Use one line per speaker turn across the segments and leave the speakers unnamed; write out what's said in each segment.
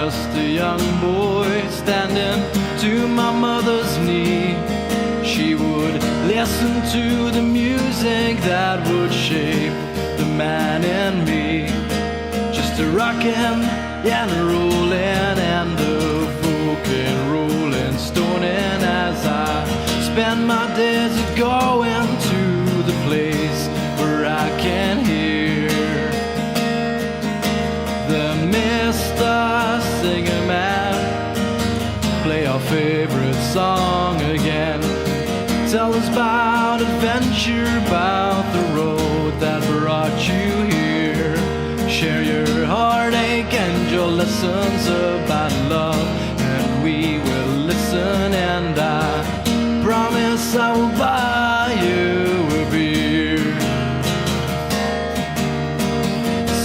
just a young boy standing to my mother's knee. She would listen to the music that would shape the man in me. Just a rockin' and a rollin' and a folk and rollin' stonin' as I spend my days going to the place where I can hear the Mr. Singer Man play our favorite song again. Tell us about adventure, about the road that brought you here. Share your heartache and your lessons about love, and we will listen, and I promise I will buy you a beer.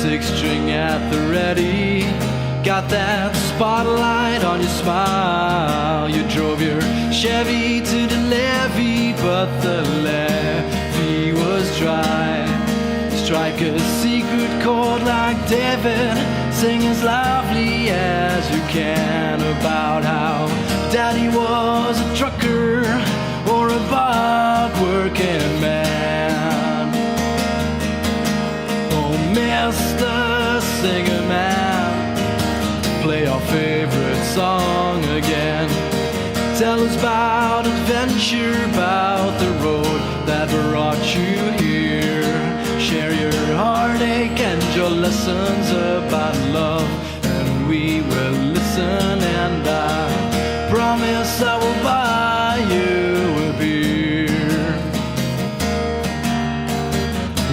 6-string at the ready, got that spotlight on your smile. You drove your Chevy to the levee, but the levee was dry. Strike a secret chord like David, sing as loudly as you can about how Daddy was a trucker or a hard working man. Oh, Mr. Singer Man, play our favorite song again. Tell us about adventure, about the road that brought you here. Share your heartache and your lessons about love, and we will listen, and I promise I will buy you a beer.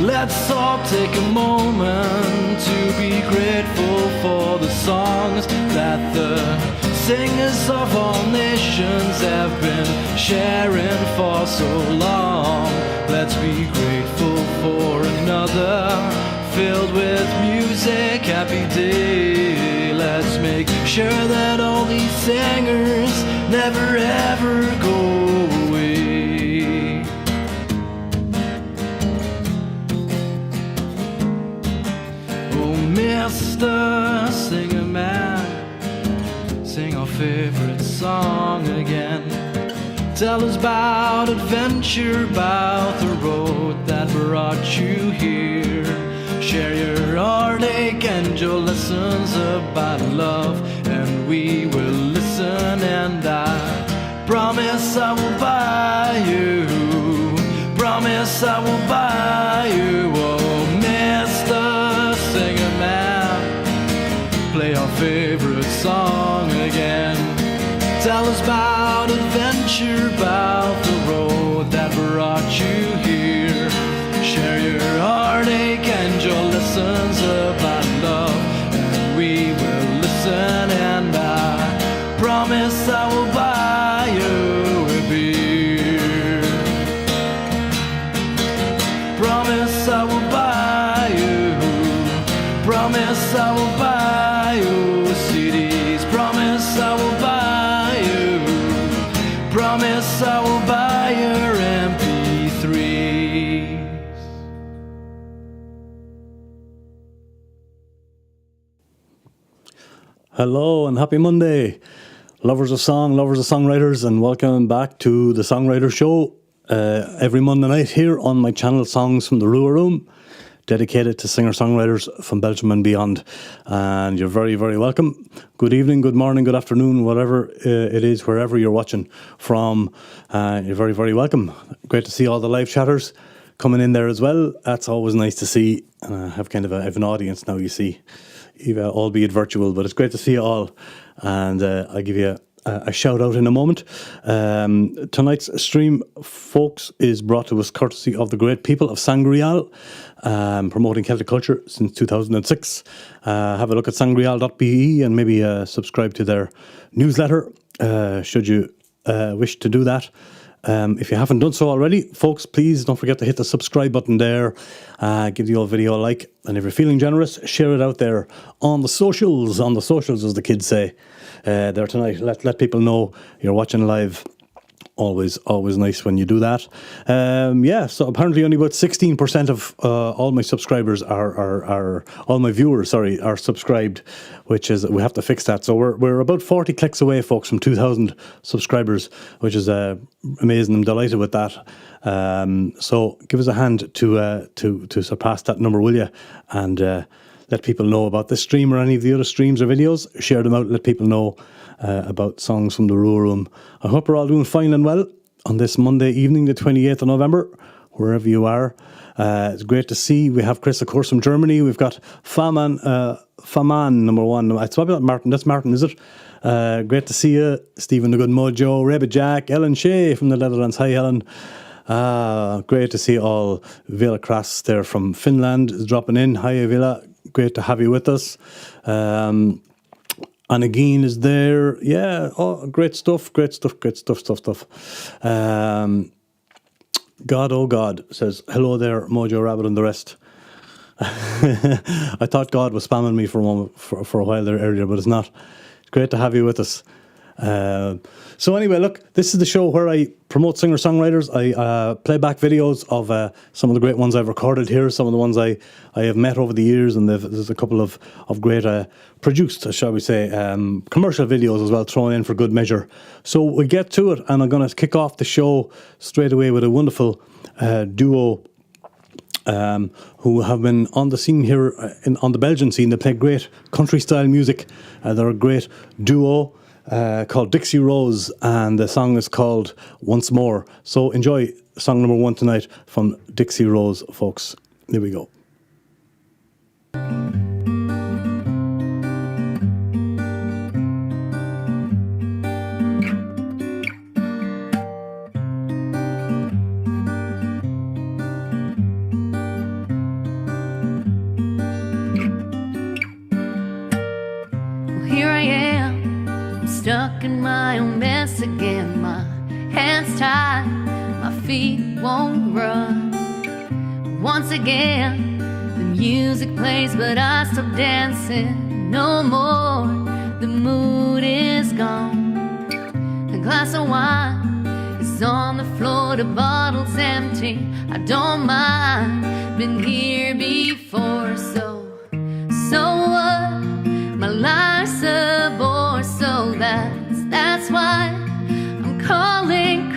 Let's all take a moment to be grateful for the songs that the singers of all nations have been sharing for so long. Let's be grateful for another filled with music, happy day. Let's make sure that all these singers never ever go away. Oh, Mr. Singer Man, sing our favorite song again. Tell us about adventure, about the road that brought you here. Share your heartache and your lessons about love, and we will listen, and I promise I will buy you. Promise I will buy you. Oh, Mr. Singer Man, play our favorite song again. Tell us about adventure, about the road that brought you here. Share your heartache and your lessons about love, and we will listen, and I promise I will buy you a beer. Promise I will buy you. Promise I will buy you CDs. Promise I will buy you. Promise I will buy your MP3s.
Hello and happy Monday, lovers of song, lovers of songwriters, and welcome back to the Songwriter Show every Monday night here on my channel, Songs from the Rua Room, dedicated to singer-songwriters from Belgium and beyond. And you're very, very welcome. Good evening, good morning, good afternoon, whatever it is, wherever you're watching from. You're very, very welcome. Great to see all the live chatters coming in there as well. That's always nice to see. I have kind of I have an audience now, you see, albeit virtual, but it's great to see you all. And I'll give you a shout out in a moment. Tonight's stream, folks, is brought to us courtesy of the great people of Sangreal, promoting Celtic culture since 2006. Have a look at sangreal.be and maybe subscribe to their newsletter should you wish to do that. If you haven't done so already, folks, please don't forget to hit the subscribe button there. Give the old video a like, and if you're feeling generous, share it out there on the socials as the kids say. There tonight, let people know you're watching live Always nice when you do that. So apparently only about 16% of all my subscribers are all my viewers, are subscribed, which is, we have to fix that. So we're about 40 clicks away, folks, from 2,000 subscribers, which is amazing. I'm delighted with that. So give us a hand to surpass that number, will you? And let people know about this stream or any of the other streams or videos. Share them out. Let people know about songs from the Rua Room. I hope we're all doing fine and well on this Monday evening, the 28th of November, wherever you are. It's great to see. We have Chris, of course, from Germany. We've got Faman number one. It's probably not Martin. That's Martin, is it? Great to see you. Stephen the Good Mojo, Rebbe Jack, Ellen Shea from the Netherlands. Hi, Ellen. Great to see all. Vila Kras there from Finland is dropping in. Hi, Vila. Great to have you with us. And again is there. Yeah, great stuff. God, oh God, says, hello there, Mojo Rabbit and the rest. I thought God was spamming me for a while there earlier, but it's not. It's great to have you with us. So anyway, look, this is the show where I promote singer-songwriters. I play back videos of some of the great ones I've recorded here, some of the ones I have met over the years, and there's a couple of great produced, shall we say, commercial videos as well thrown in for good measure. So we get to it, and I'm going to kick off the show straight away with a wonderful duo who have been on the scene here, on the Belgian scene. They play great country-style music. They're a great duo called Dixie Rose, and the song is called Once More. So enjoy song number one tonight from Dixie Rose, folks. Here we go.
Here I am, I'm stuck in my own mess again. My hands tied, my feet won't run. Once again, the music plays, but I stop dancing no more. The mood is gone. A glass of wine is on the floor, the bottle's empty. I don't mind, been here before, so what? My life's a bore, so that's why I'm calling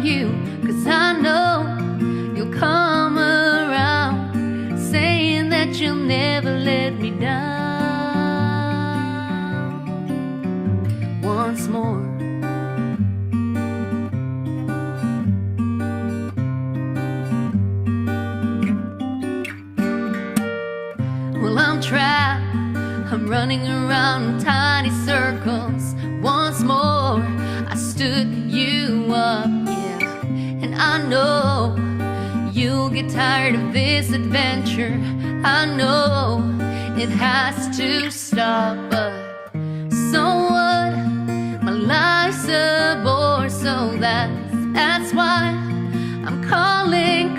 you, 'cause I know you'll come around, saying that you'll never let me down once more. Well, I'm trapped, I'm running around in tiny circles. Once more, I stood you up, yeah. And I know you'll get tired of this adventure. I know it has to stop, but so what? My life's a bore, so that's why I'm calling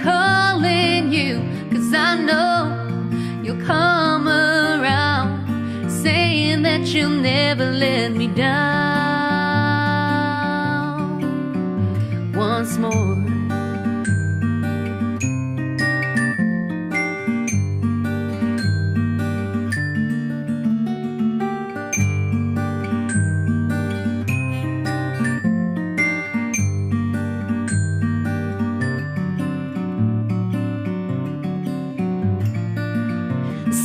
you, 'cause I know you'll come around, saying that you'll never let me down once more.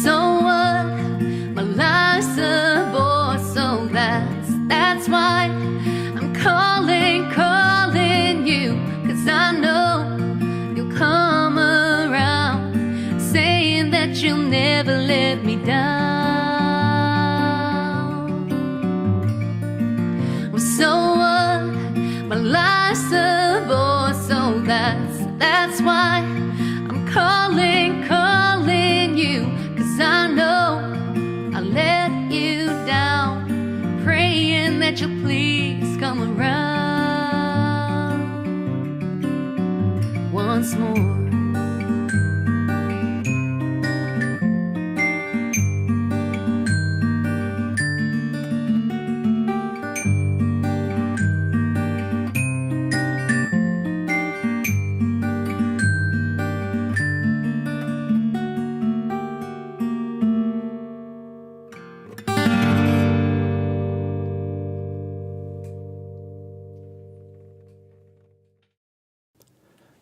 So what? My life's a bore, so that's why I'm calling you, 'cause I know you'll come around, saying that you'll never let me down. Well, so what? My life's a bore, so that's why I'm calling you, 'cause I know I let you down, praying that you'll please come around once more.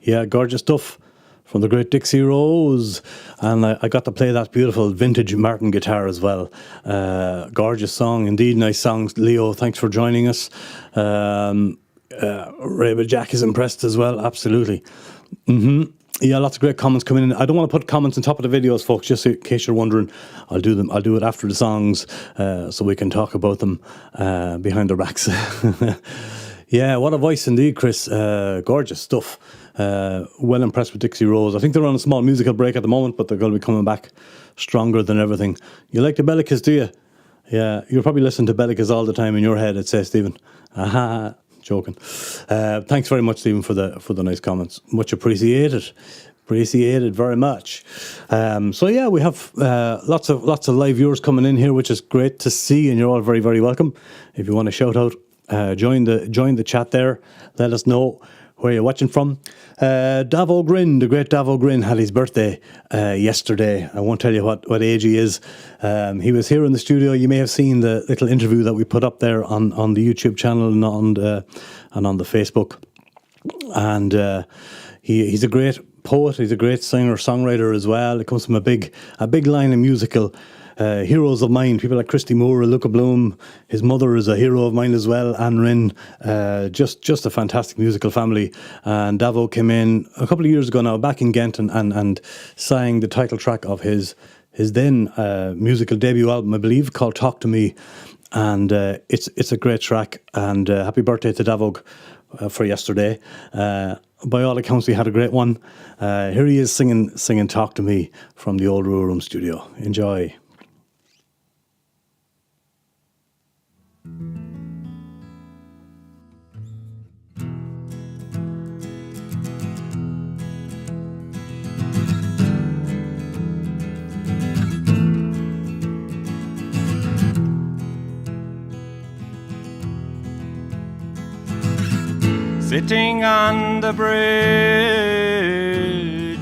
Yeah, gorgeous stuff from the great Dixie Rose. And I got to play that beautiful vintage Martin guitar as well. Gorgeous song, indeed. Nice songs. Leo, thanks for joining us. Ray Jack is impressed as well, absolutely. Yeah, lots of great comments coming in. I don't want to put comments on top of the videos, folks, just in case you're wondering. I'll do it after the songs, so we can talk about them behind their backs. Yeah, what a voice indeed, Chris. Gorgeous stuff. Well impressed with Dixie Rose. I think they're on a small musical break at the moment, but they're going to be coming back stronger than everything. You like the Bellicas, do you? Yeah, you're probably listening to Bellicas all the time in your head, it says, Stephen. Aha. Joking. Thanks very much, Stephen, for the nice comments. Much appreciated. Appreciated very much. So yeah, we have lots of live viewers coming in here, which is great to see, and you're all very, very welcome. If you want to shout out, join the chat there. Let us know where you're watching from. Davo Grin, the great Davo Grin, had his birthday yesterday. I won't tell you what age he is. He was here in the studio. You may have seen the little interview that we put up there on the YouTube channel and on the Facebook. And he's a great poet. He's a great singer-songwriter as well. It comes from a big line of musical heroes of mine, people like Christy Moore, Luca Bloom. His mother is a hero of mine as well, Anne Ryn. Just a fantastic musical family. And Davo came in a couple of years ago now, back in Ghent, and sang the title track of his then musical debut album, I believe, called Talk to Me. And it's a great track. And happy birthday to Davo for yesterday. By all accounts, he had a great one. Here he is singing Talk to Me from the old Rua Room studio. Enjoy.
Sitting on the bridge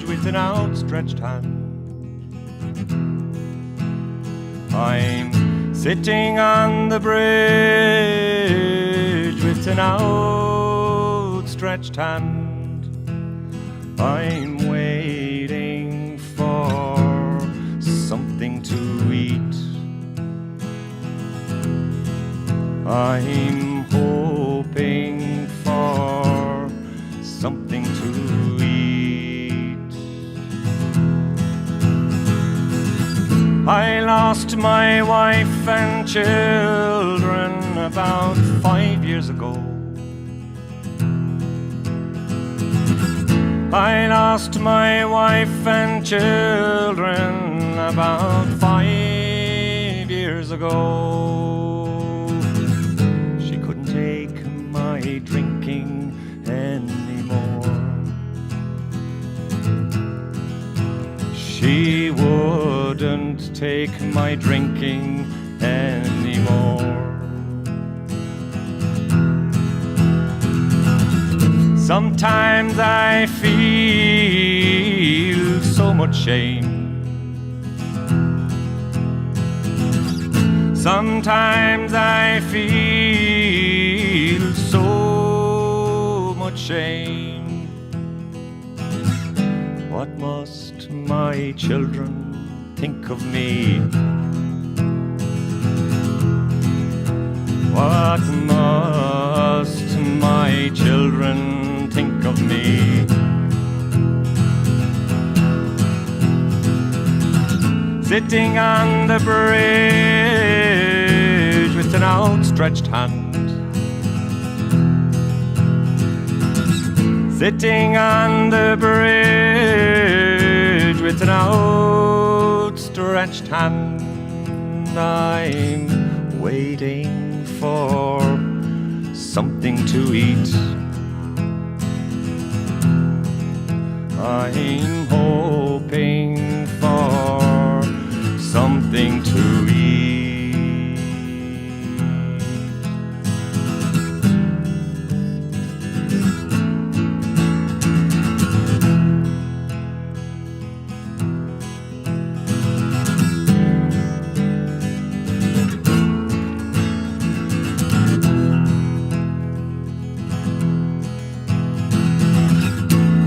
with an outstretched hand, I'm sitting on the bridge with an outstretched hand. I'm waiting for something to eat. I'm hoping for something to eat. I lost my wife and children about 5 years ago. I lost my wife and children about 5 years ago. She couldn't take my drinking anymore. She wouldn't take my drinking anymore. Sometimes I feel so much shame. Sometimes I feel so much shame. What must my children think of me? What must my children think of me? Sitting on the bridge with an outstretched hand. Sitting on the bridge with an outstretched hand. I'm waiting for something to eat. I'm hoping for something to eat.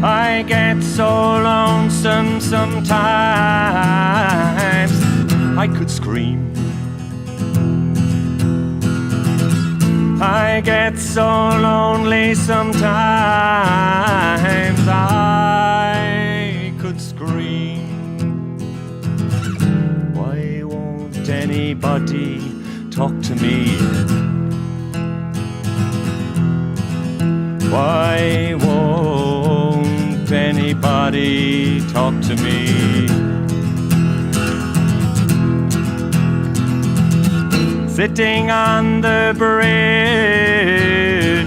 I I get so lonesome sometimes I could scream. I get so lonely sometimes I could scream. Why won't anybody talk to me? Why won't anybody talk to me? Sitting on the bridge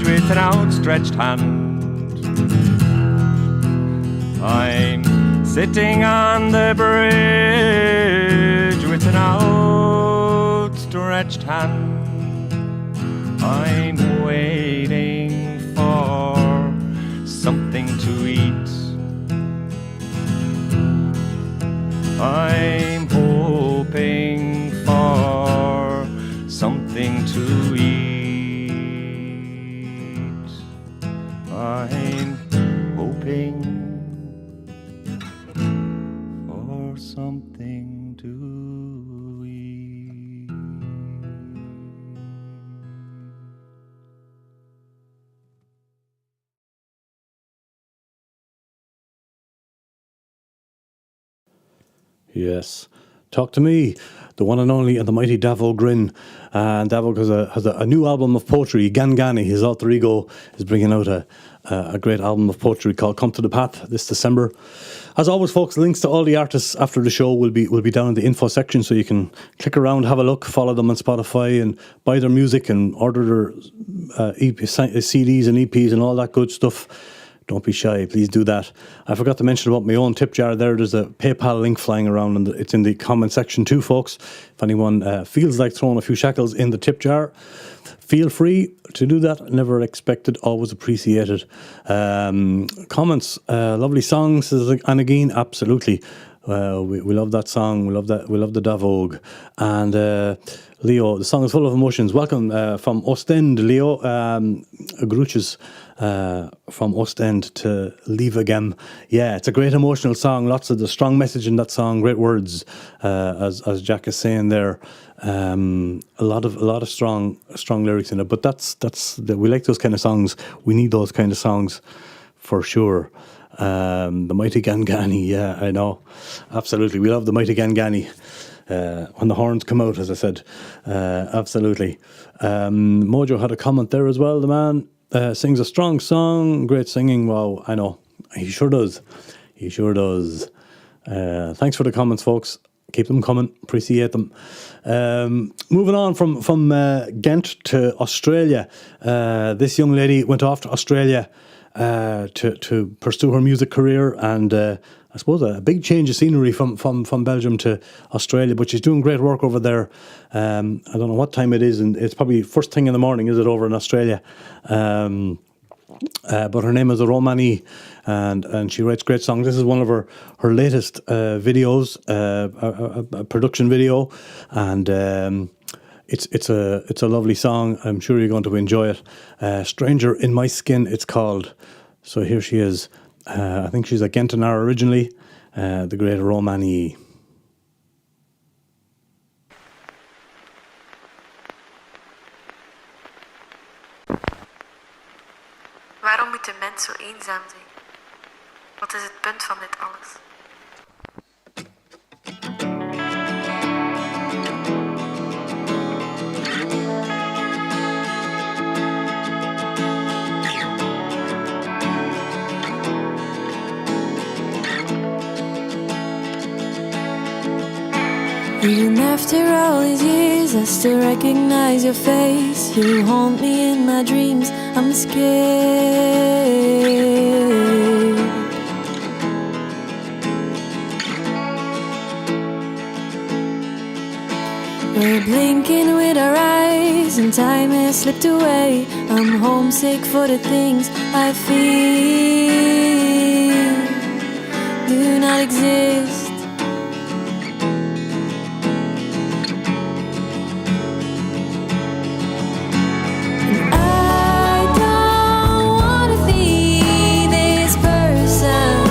with an outstretched hand. I'm sitting on the bridge with an outstretched hand. I'm waiting for something to eat. I'm hoping for something to eat. I'm hoping for something to eat.
Yes. Talk to Me, the one and only and the mighty Davo Grin. And Davo has a new album of poetry. Gangani, his alter ego, is bringing out a great album of poetry called Come to the Path this December. As always, folks, links to all the artists after the show will be down in the info section, so you can click around, have a look, follow them on Spotify, and buy their music and order their CDs and EPs and all that good stuff. Don't be shy, please do that. I forgot to mention about my own tip jar there. There's a PayPal link flying around, and it's in the comment section too, folks. If anyone feels like throwing a few shekels in the tip jar, feel free to do that. Never expected, always appreciated. Comments, lovely songs, says Anagine, absolutely. We love that song. We love the Davog. And Leo, the song is full of emotions. Welcome from Ostend, Leo. Gruches from Ostend to Leave Again. Yeah, it's a great emotional song. Lots of the strong message in that song. Great words, as Jack is saying there. A lot of strong lyrics in it. But we like those kind of songs. We need those kind of songs for sure. The Mighty Gangani, yeah, I know, absolutely. We love the Mighty Gangani when the horns come out, as I said, absolutely. Mojo had a comment there as well. The man sings a strong song, great singing. Wow, I know, he sure does. Thanks for the comments, folks. Keep them coming. Appreciate them. Moving on from Ghent to Australia. This young lady went off to Australia to pursue her music career, and I suppose a big change of scenery from Belgium to Australia, but she's doing great work over there. I don't know what time it is, and it's probably first thing in the morning, is it, over in Australia? But her name is Romani, and she writes great songs. This is one of her latest videos, a production video, and it's a lovely song. I'm sure you're going to enjoy it. Stranger in My Skin, it's called. So here she is. I think she's a Gentenar originally, the great Romani.
Waarom moet de mens zo eenzaam zijn? Wat is het punt van dit alles?
Even after all these years, I still recognize your face. You haunt me in my dreams, I'm scared. We're blinking with our eyes and time has slipped away. I'm homesick for the things I feel do not exist. And I don't wanna be this person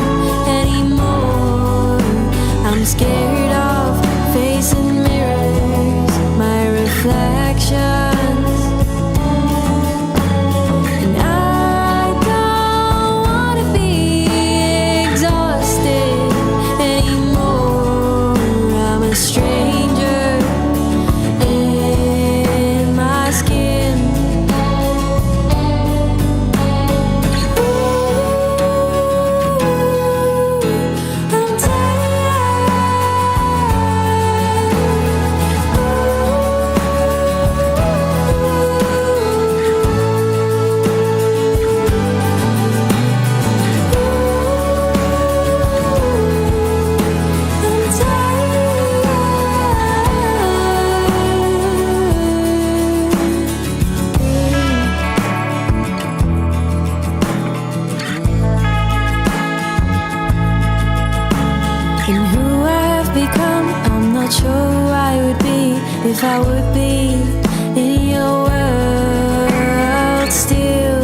come. I'm not sure who I would be if I would be in your world still.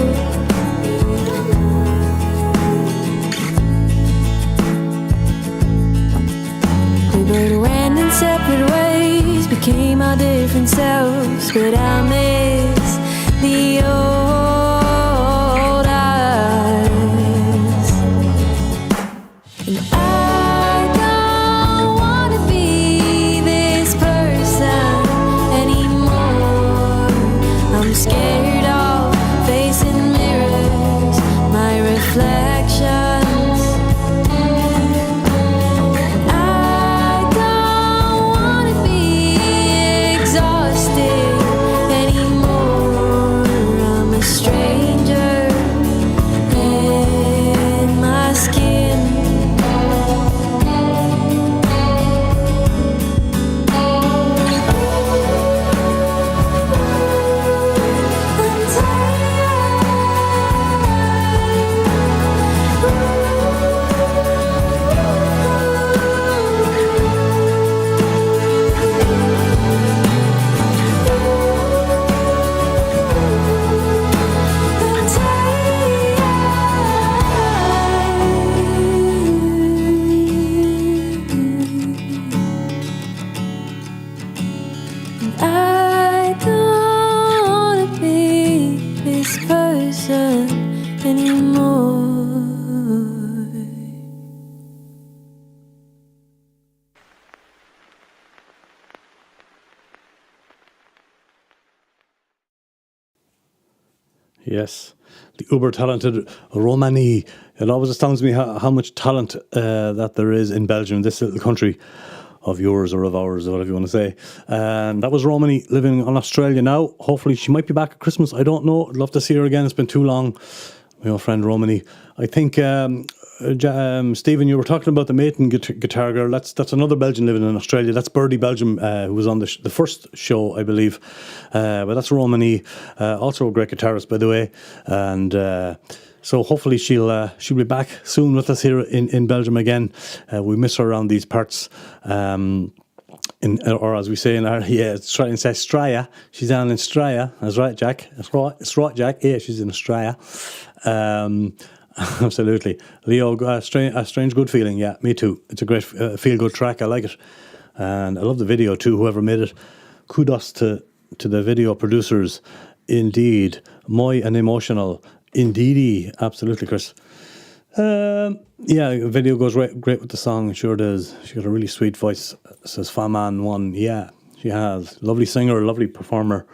We both went in separate ways, became our different selves, but I miss the old eyes. And I don't wanna be this person anymore. I'm scared of facing mirrors, my reflections. I don't wanna be exhausted anymore. I'm a stranger in my skin. I don't wanna be this person anymore.
Yes, the uber talented Romani. It always astounds me how much talent that there is in Belgium, this little country of yours or of ours, or whatever you want to say. That was Romani living in Australia now. Hopefully she might be back at Christmas. I don't know. I'd love to see her again. It's been too long. My old friend Romani. I think, Stephen, you were talking about the Maiden guitar girl. That's another Belgian living in Australia. That's Birdie Belgium, who was on the first show, I believe. But that's Romani, also a great guitarist, by the way. And so hopefully she'll be back soon with us here in Belgium again. We miss her around these parts. Or as we say in our, it's trying to say Straya. She's down in Straya. That's right, Jack. That's right. It's right, Jack. Yeah, she's in Australia. Absolutely. Leo, a strange good feeling. Yeah, me too. It's a great feel-good track. I like it. And I love the video too, whoever made it. Kudos to the video producers. Indeed. Moy and emotional. Indeedy. Absolutely, Chris. Yeah, video goes great with the song. It sure does. She got a really sweet voice. Says Faman one. Yeah, she has. Lovely singer, lovely performer.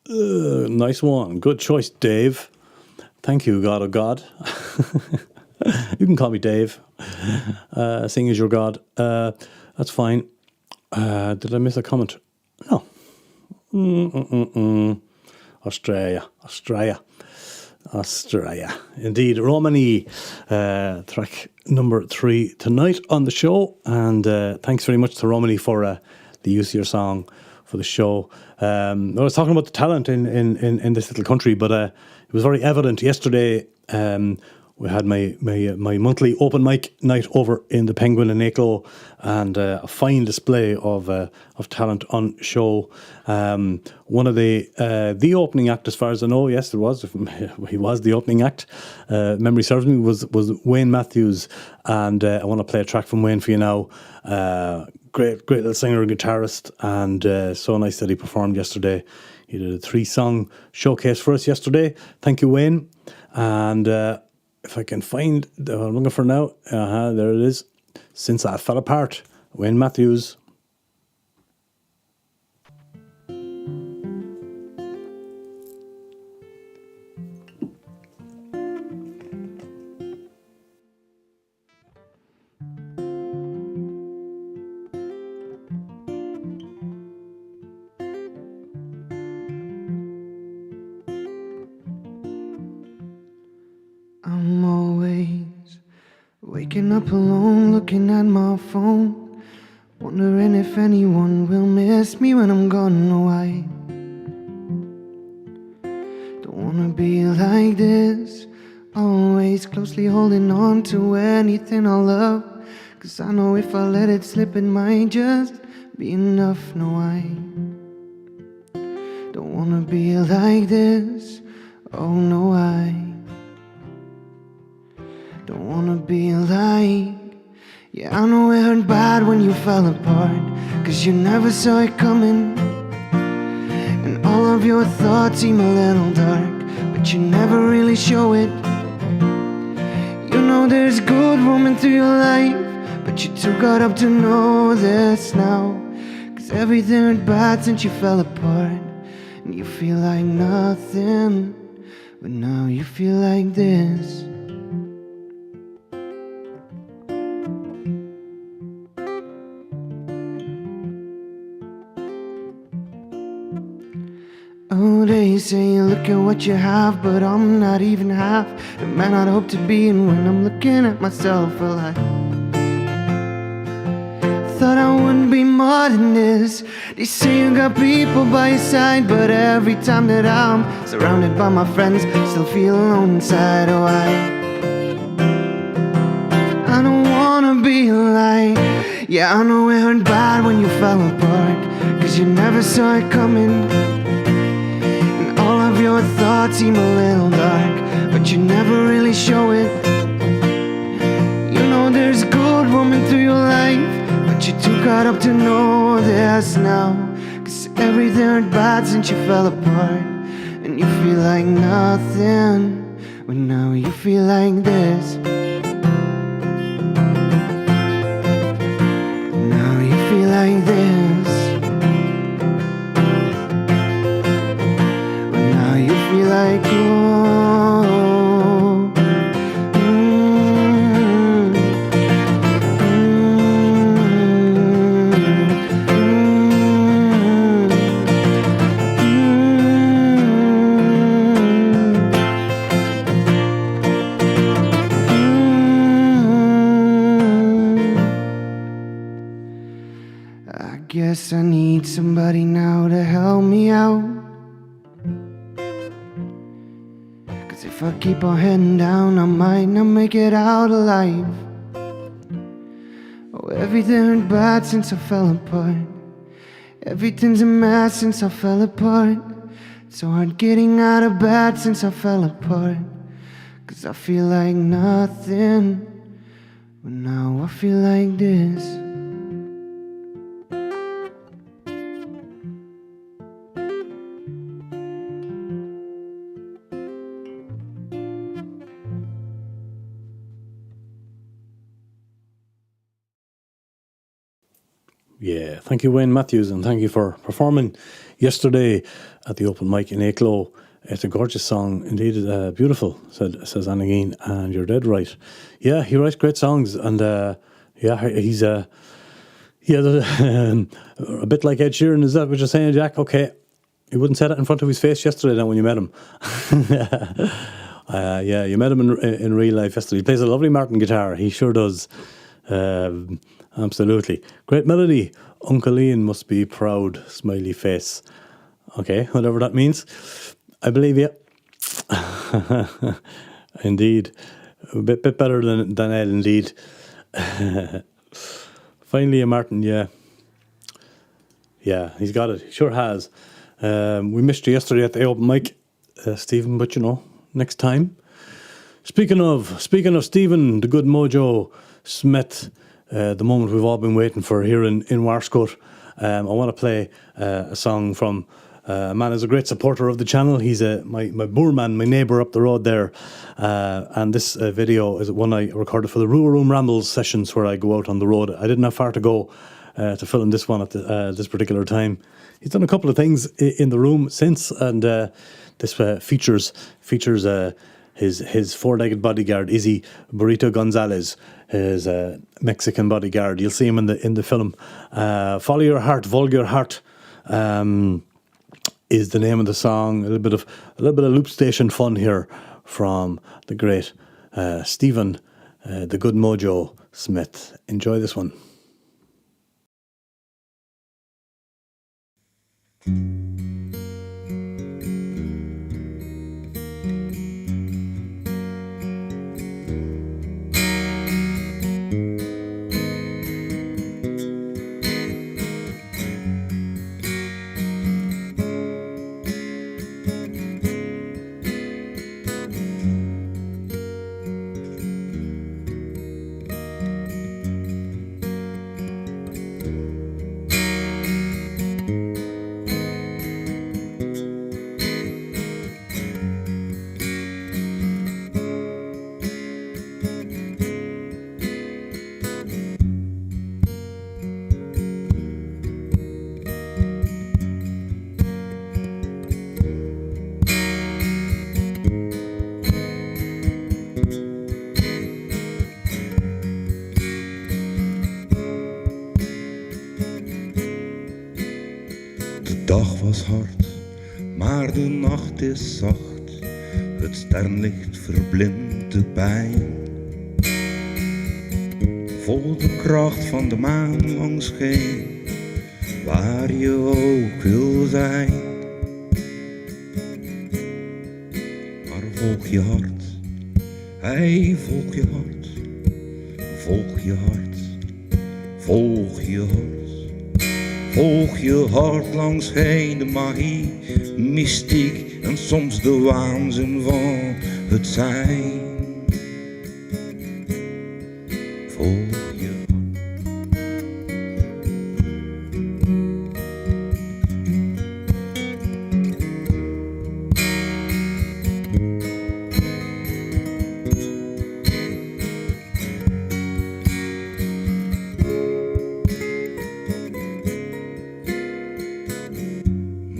Nice one. Good choice, Dave. Thank you, God of God. You can call me Dave. Seeing as your God. That's fine. Did I miss a comment? No. Australia. Indeed. Romani, track number 3 tonight on the show. And thanks very much to Romani for the use of your song for the show. I was talking about the talent in this little country, but it was very evident yesterday. We had my monthly open mic night over in the Penguin in Akello, and a fine display of talent on show. One of the opening act, as far as I know, yes, there was. He was the opening act. Memory serves me, was Wayne Matthews, and I want to play a track from Wayne for you now. Great little singer and guitarist, and so nice that he performed yesterday. He did a 3-song showcase for us yesterday. Thank you, Wayne. And if I can find what I'm looking for now, there it is. Since I Fell Apart, Wayne Matthews.
I'm always waking up alone, looking at my phone, wondering if anyone will miss me when I'm gone away. Don't wanna be like this, always closely holding on to anything I love, 'Cause I know if I let it slip, it might just be enough. No, I don't wanna be like this. Oh no, I don't wanna be like. Yeah, I know it hurt bad when you fell apart, 'cause you never saw it coming. And all of your thoughts seem a little dark, but you never really show it. You know there's good women through your life, but you're too caught up to know this now. 'Cause everything went bad since you fell apart, and you feel like nothing, but now you feel like this. Oh, they say look at what you have, but I'm not even half the man I'd hope to be. And when I'm looking at myself, well, I thought I wouldn't be more than this. They say you got people by your side, but every time that I'm surrounded by my friends, still feel alone inside. Oh, I don't wanna be like. Yeah, I know it hurt bad when you fell apart, 'cause you never saw it coming. All of your thoughts seem a little dark, but you never really show it. You know there's good women through your life, but you're too caught up to know this now. 'Cause everything went bad since you fell apart, and you feel like nothing, but now you feel like this. Now you feel like this. You feel like, oh, I guess I need somebody now to help me out. If I keep on heading down, I might not make it out alive. Oh, everything went bad since I fell apart. Everything's a mess since I fell apart. It's so hard getting out of bed since I fell apart. 'Cause I feel like nothing, but now I feel like this.
Yeah, thank you, Wayne Matthews, and thank you for performing yesterday at the open mic in Akello. It's a gorgeous song, indeed, beautiful, says Annageen, and you're dead right. Yeah, he writes great songs, and yeah, he's a bit like Ed Sheeran. Is that what you're saying, Jack? Okay, he wouldn't say that in front of his face yesterday. Then when you met him, yeah, you met him in real life yesterday. He plays a lovely Martin guitar. He sure does. Absolutely. Great melody. Uncle Ian must be proud, smiley face. Okay, whatever that means. I believe you. Indeed. A bit better than Ed, indeed. Finally a Martin, yeah. Yeah, he's got it. He sure has. We missed you yesterday at the open mic, Stephen, but you know, next time. Speaking of Stephen, the good mojo Smith, the moment we've all been waiting for here in Warscote. I want to play a song from a man who's a great supporter of the channel. He's my boorman, my neighbour up the road there. And this video is one I recorded for the Rua Room Rambles sessions where I go out on the road. I didn't have far to go to film this one at this particular time. He's done a couple of things in the room since, and this features his four-legged bodyguard, Izzy Burrito Gonzalez, his Mexican bodyguard. You'll see him in the film. Follow Your Heart, Vulgar Heart, is the name of the song. A little bit of loop station fun here from the great Stephen, the good mojo Smith. Enjoy this one.
was hard, maar de nacht is zacht. Het sterrenlicht verblindt de pijn. Vol de kracht van de maan langs scheen, waar je ook wil zijn. Maar volg je hart, hey, volg je hart. Volg je hart, volg je hart. Volg je hart langs heen, de magie, mystiek en soms de waanzin van het zijn. Volg je hart.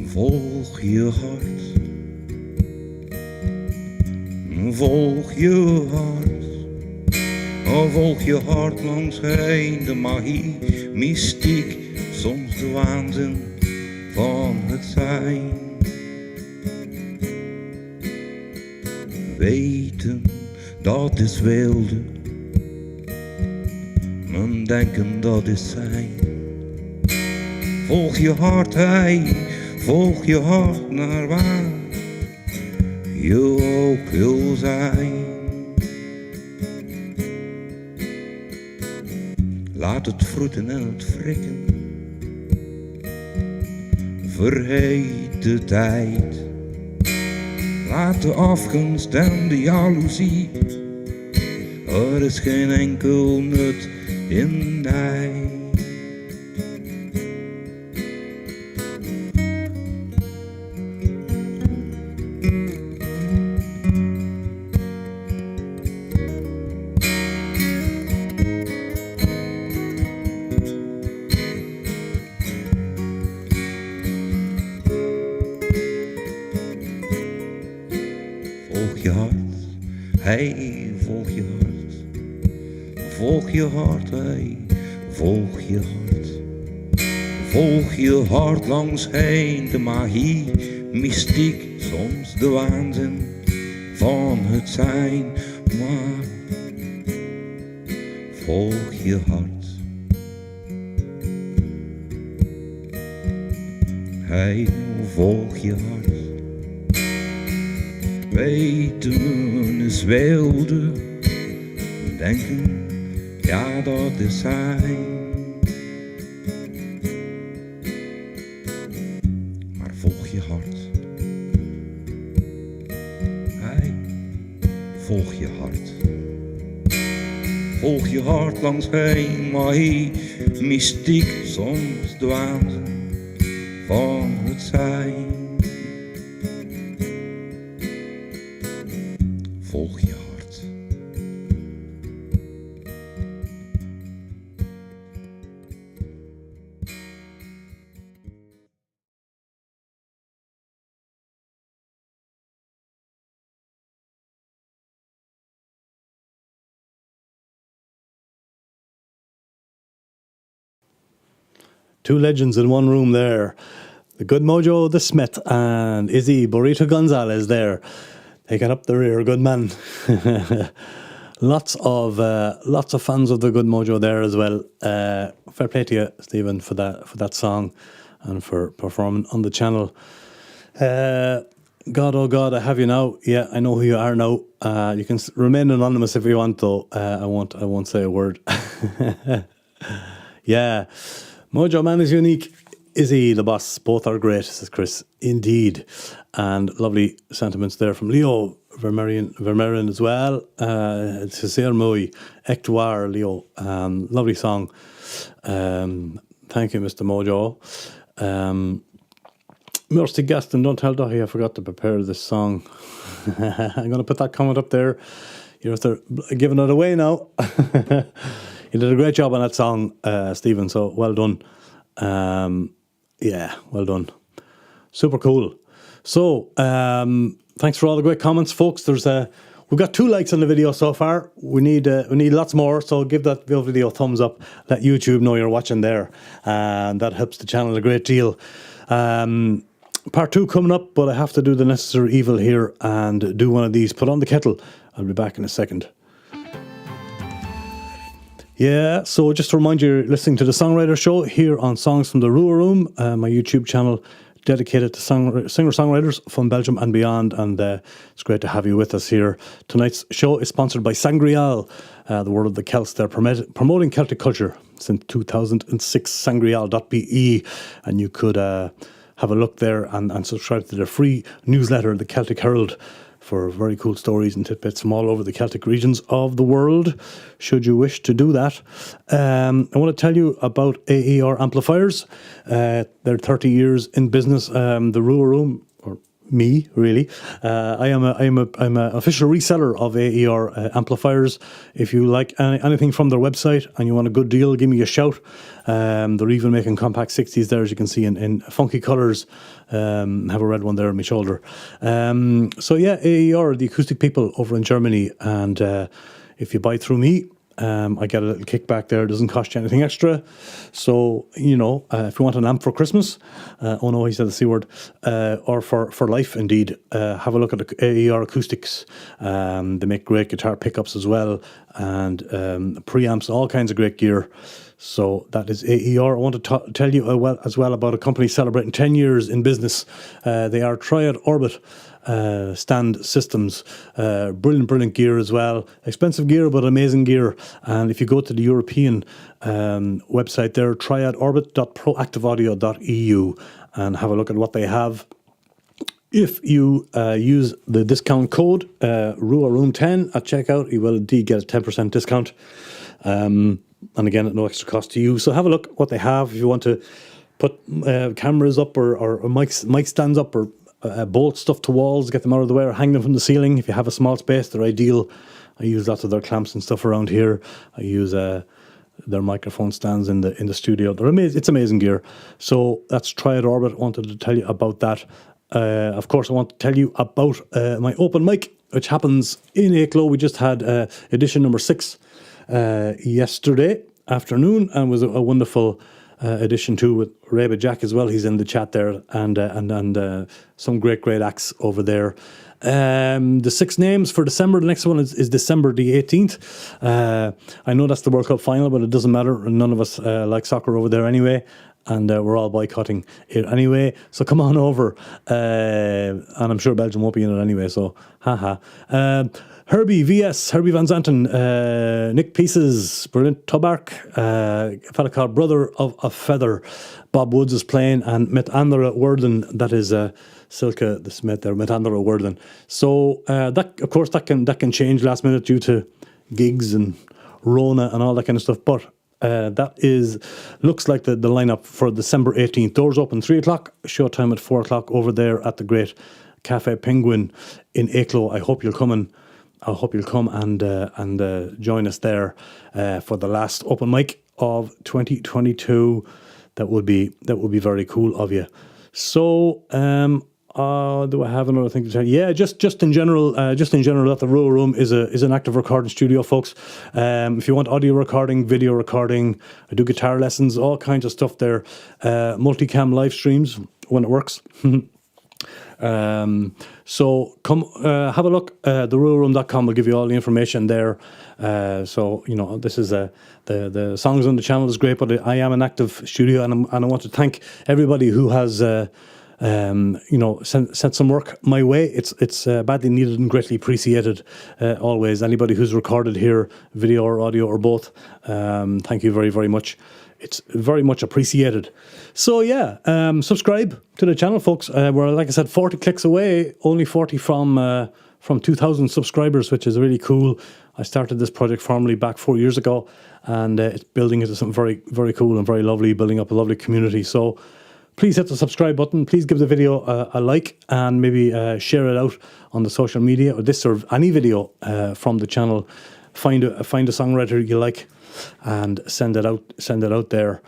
Volg je hart, volg je hart, oh, volg je hart langs heen, de magie, mystiek, soms de waanzin van het zijn. Weten, dat is wilde, mijn denken, dat is zijn. Volg je hart, hey. Volg je hart naar waar je ook wil zijn. Laat het vroeten en het frikken. Vergeet de tijd. Laat de afgunst en de jaloezie. Er is geen enkel nut in mij. Volg je hart, hey, volg je hart. Volg je hart, hey, volg je hart. Volg je hart langs heen, de magie, mystiek, soms de waanzin van het zijn. Maar volg je hart. Hey, volg je hart. Weten is wilde, denken, ja, dat is zijn. Maar volg je hart. Hey, volg je hart. Volg je hart langs heen, magie, mystiek, soms de waanzin van het zijn. Volg je hart.
Two legends in one room there. The Good Mojo, the Smith, and Izzy Burrito Gonzalez there. Taking up the rear, good man. Lots of fans of the Good Mojo there as well. Fair play to you, Stephen, for that song and for performing on the channel. God, oh God, I have you now. Yeah, I know who you are now. You can remain anonymous if you want, though. I won't say a word. Yeah, Mojo Man is unique. Izzy, the boss, both are great, says Chris. Indeed. And lovely sentiments there from Leo Vermerian as well. Césaire Mouy, Ectoire, Leo. Lovely song. Thank you, Mr. Mojo. Mercy Gaston, don't tell Dahi I forgot to prepare this song. I'm going to put that comment up there. You're after giving it away now. You did a great job on that song, Stephen, so well done. Yeah, well done. Super cool. So, thanks for all the great comments, folks. We've got 2 likes on the video so far. We need lots more, so give that video a thumbs up. Let YouTube know you're watching there, and that helps the channel a great deal. part 2 coming up, but I have to do the necessary evil here and do one of these. Put on the kettle. I'll be back in a second. Yeah, so just to remind you, you're listening to the Songwriter Show here on Songs from the Rua Room, my YouTube channel dedicated to singer-songwriters from Belgium and beyond, and it's great to have you with us here. Tonight's show is sponsored by Sangreal, the World of the Celts. They're promoting Celtic culture since 2006, sangreal.be, and you could have a look there and subscribe to their free newsletter, the Celtic Herald, for very cool stories and tidbits from all over the Celtic regions of the world, should you wish to do that. I want to tell you about AER amplifiers. They're 30 years in business. The Rua Room, or me, really. I'm an official reseller of AER amplifiers. If you like anything from their website and you want a good deal, give me a shout. They're even making compact 60s there, as you can see, in funky colours. Have a red one there on my shoulder. So yeah, AER, the acoustic people over in Germany, and if you buy through me, I get a little kickback there. It doesn't cost you anything extra. So, if you want an amp for Christmas, oh no, he said the C word, or for life, indeed, have a look at the AER acoustics. They make great guitar pickups as well, and preamps, all kinds of great gear. So that is AER. I want to tell you as well about a company celebrating 10 years in business. They are Triad Orbit stand systems. Brilliant gear as well. Expensive gear, but amazing gear. And if you go to the European website there, triadorbit.proactiveaudio.eu, and have a look at what they have. If you use the discount code Rua Room 10 at checkout, you will indeed get a 10% discount. And again, at no extra cost to you. So have a look at what they have. If you want to put cameras up or mic stands up, or bolt stuff to walls, get them out of the way, or hang them from the ceiling. If you have a small space, they're ideal. I use lots of their clamps and stuff around here. I use their microphone stands in the studio. They're amazing. It's amazing gear. So that's Triad Orbit. I wanted to tell you about that. Of course, I want to tell you about my open mic, which happens in Aiklow. We just had edition number 6 yesterday afternoon, and was a wonderful edition too, with Reba Jack as well. He's in the chat there, and some great acts over there. The 6 names for December. The next one is December the 18th. I know that's the World Cup final, but it doesn't matter. None of us like soccer over there anyway, and we're all boycotting it anyway. So come on over, and I'm sure Belgium won't be in it anyway. So haha. Herbie VS, Herbie Van Zanten, Nick Pieces, brilliant Tubark, a fella called Brother of a Feather, Bob Woods is playing, and Met Andra Worden, that is Silke the Smith there, Met Andra Worden. So that, of course, that can change last minute due to gigs and Rona and all that kind of stuff, but that looks like the lineup for December 18th. Doors open 3 o'clock, showtime at 4 o'clock over there at the great Cafe Penguin in Aiklow. I hope you'll come and join us there for the last open mic of 2022. That would be very cool of you. So, do I have another thing to tell you? Yeah, just in general, that the Rua Room is an active recording studio, folks. If you want audio recording, video recording, I do guitar lessons, all kinds of stuff there. Multicam live streams when it works. So come have a look. TheRuaRoom.com will give you all the information there. So this is the songs on the channel is great, but I am an active studio, and I want to thank everybody who has sent some work my way. It's badly needed and greatly appreciated. Always, anybody who's recorded here, video or audio or both, thank you very, very much. It's very much appreciated. So yeah, subscribe to the channel, folks. We're, like I said, 40 clicks away, only 40 from 2,000 subscribers, which is really cool. I started this project formally back 4 years ago, and it's building into something very, very cool and very lovely, building up a lovely community. So please hit the subscribe button. Please give the video a like, and maybe share it out on the social media, or this or any video from the channel. Find a songwriter you like, and send it out there.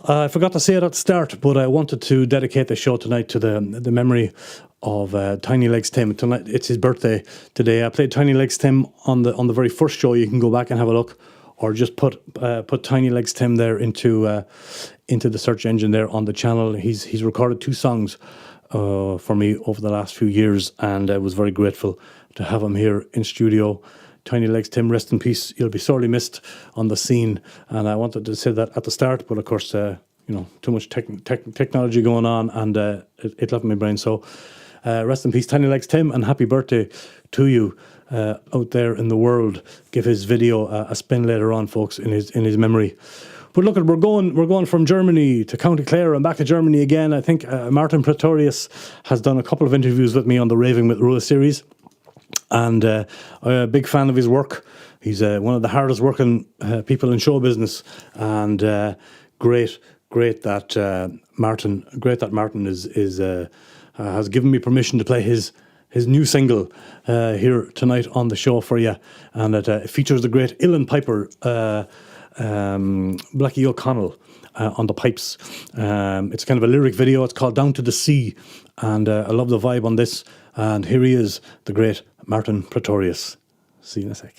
I forgot to say it at the start, but I wanted to dedicate the show tonight to the memory of Tiny Legs Tim. Tonight, it's his birthday today. I played Tiny Legs Tim on the very first show. You can go back and have a look, or just put Tiny Legs Tim there into the search engine there on the channel. He's recorded 2 songs for me over the last few years, and I was very grateful to have him here in studio. Tiny Legs Tim, rest in peace. You'll be sorely missed on the scene, and I wanted to say that at the start, but of course, too much technology going on, and it left my brain. So, rest in peace, Tiny Legs Tim, and happy birthday to you out there in the world. Give his video a spin later on, folks, in his memory. But look, we're going from Germany to County Clare and back to Germany again. I think Martin Pretorius has done a couple of interviews with me on the Raving with Rua series, and I'm a big fan of his work. He's one of the hardest working people in show business, and great that Martin has given me permission to play his new single here tonight on the show for you, and it features the great uilleann piper Blackie O'Connell on the pipes. It's kind of a lyric video. It's called Down to the Sea, and I love the vibe on this. And here he is, the great Martin Pretorius. See you in a sec.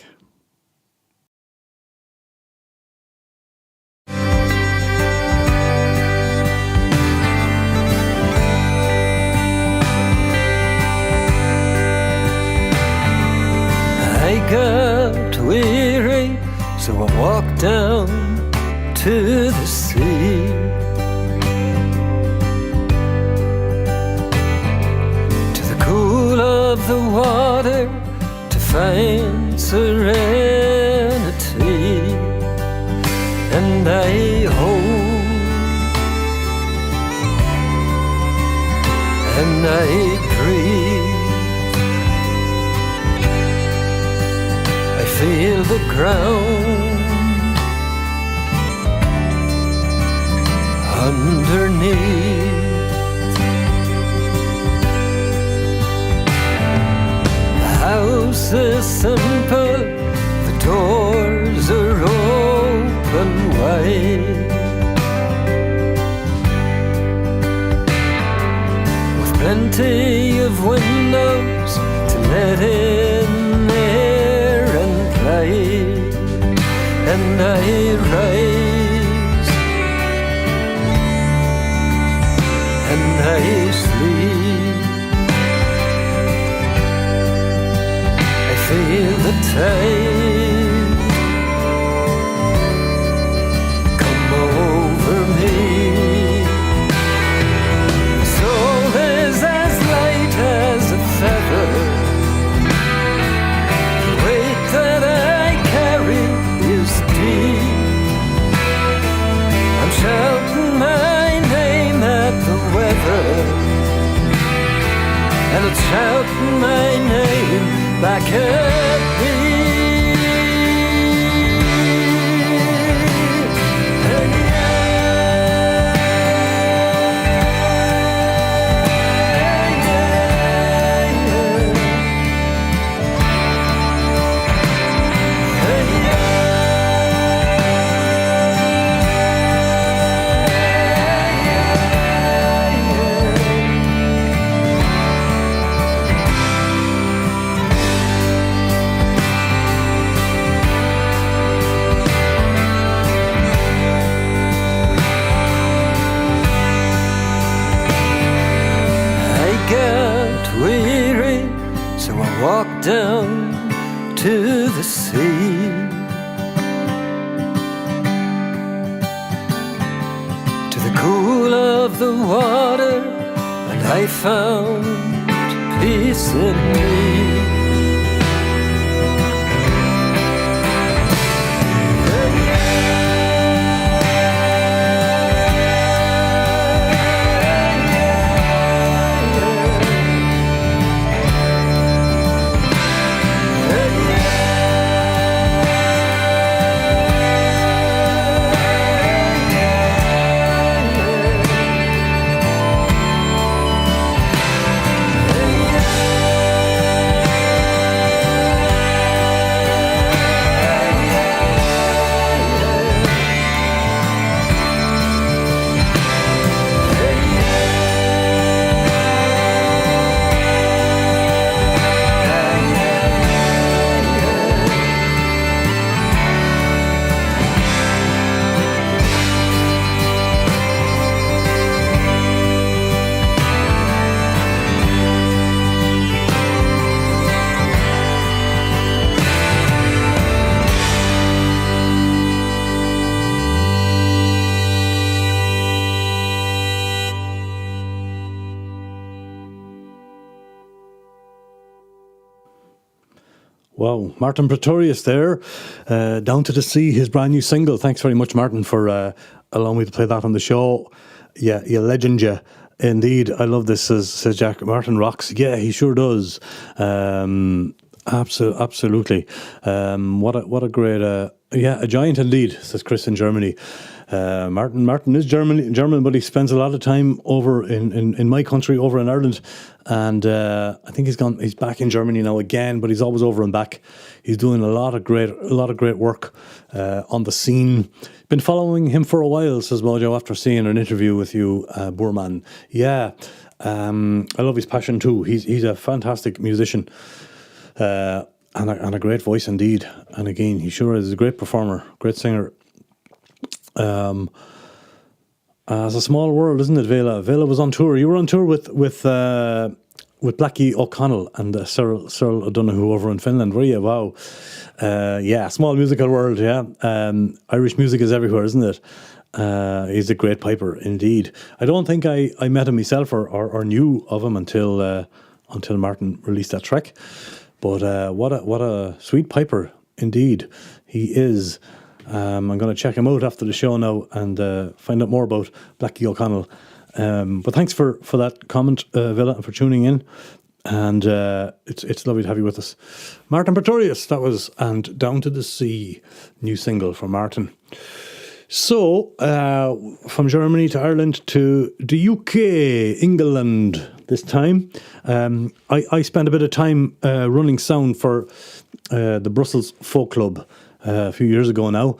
I got weary, so I walked down to the sea. To the cool of the water to find serenity. And I hope and I breathe. I feel the ground underneath. The house is simple, the doors are open wide, with plenty of windows to let in air and light. And I rise and I sleep. I feel the tide come over me. The soul is as light as a feather. The weight that I carry is deep. I'm shouting my name at the weather, and it's shouting my name back at me. Walk down to the sea, to the cool of the water, and I found peace in me.
Wow. Martin Pretorius there, Down to the Sea, his brand new single. Thanks very much, Martin, for allowing me to play that on the show. Yeah, you legend, yeah. Indeed, I love this, says Jack. Martin rocks. Yeah, he sure does. Absolutely. What a great, a giant indeed, says Chris in Germany. Martin is German, but he spends a lot of time over in my country, over in Ireland, and I think he's back in Germany now again, but he's always over and back. He's doing a lot of great work on the scene. Been following him for a while, says Mojo, after seeing an interview with you, Boorman. Yeah, I love his passion too. He's a fantastic musician. And a great voice indeed. And again, he sure is a great performer, great singer. It's a small world, isn't it, Vela? Vela was on tour. You were on tour with Blackie O'Connell and Cyril O'Donoghue over in Finland, were you? Wow. Small musical world, yeah. Irish music is everywhere, isn't it? He's a great piper indeed. I don't think I met him myself or knew of him until Martin released that track. But what a sweet piper indeed he is. I'm going to check him out after the show now and find out more about Blackie O'Connell. But thanks for that comment, Villa, and for tuning in. And it's lovely to have you with us. Martin Pretorius, that was, and Down to the Sea, new single for Martin. So, from Germany to Ireland to the UK, England this time. I spent a bit of time running sound for the Brussels Folk Club a few years ago now,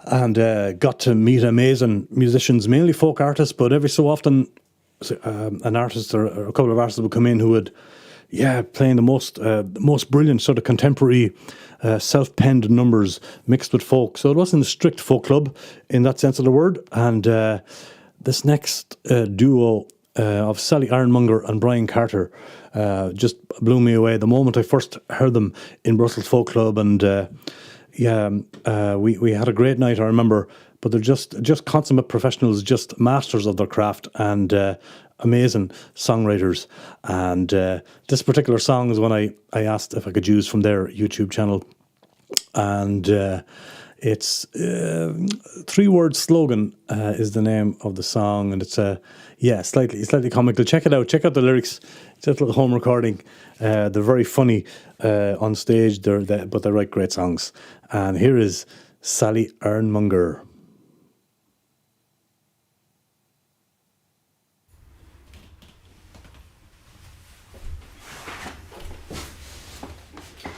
and got to meet amazing musicians, mainly folk artists, but every so often an artist or a couple of artists would come in who would, playing the most brilliant sort of contemporary self-penned numbers mixed with folk. So it wasn't a strict folk club in that sense of the word. And this next duo of Sally Ironmonger and Brian Carter just blew me away the moment I first heard them in Brussels Folk Club. And we had a great night, I remember. But they're just consummate professionals, just masters of their craft, and amazing songwriters. And this particular song is one I asked if I could use from their YouTube channel. And it's 3-word slogan is the name of the song, and it's slightly comical. Check it out. Check out the lyrics. It's a little home recording. They're very funny on stage. But they write great songs. And here is Sally Ironmonger.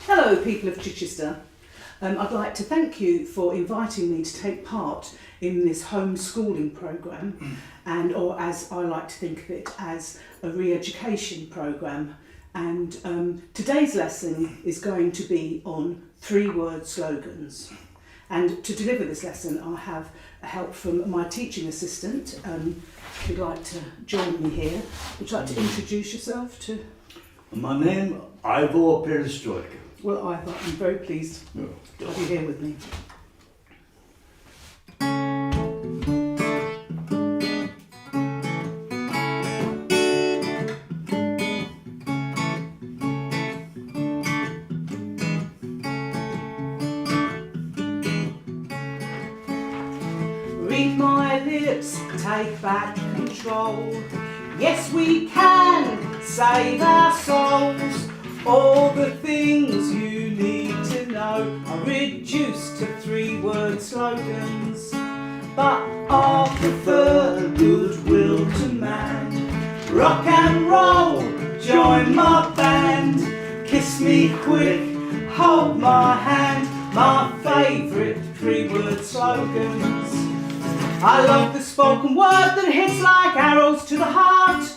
Hello, people of Chichester. I'd like to thank you for inviting me to take part in this homeschooling programme, or as I like to think of it, as a re-education programme. And today's lesson is going to be on 3-word slogans. And to deliver this lesson, I'll have help from my teaching assistant, if you'd like to join me here. Would you like to introduce yourself to?
My name, Ivo Perestroika.
Well, I'm very pleased to have you here with me. Read my lips, take back control. Yes, we can save our souls. All the things you need to know are reduced to 3-word slogans. But I prefer goodwill to man. Rock and roll, join my band. Kiss me quick, hold my hand. My favourite 3-word slogans. I love the spoken word that hits like arrows to the heart.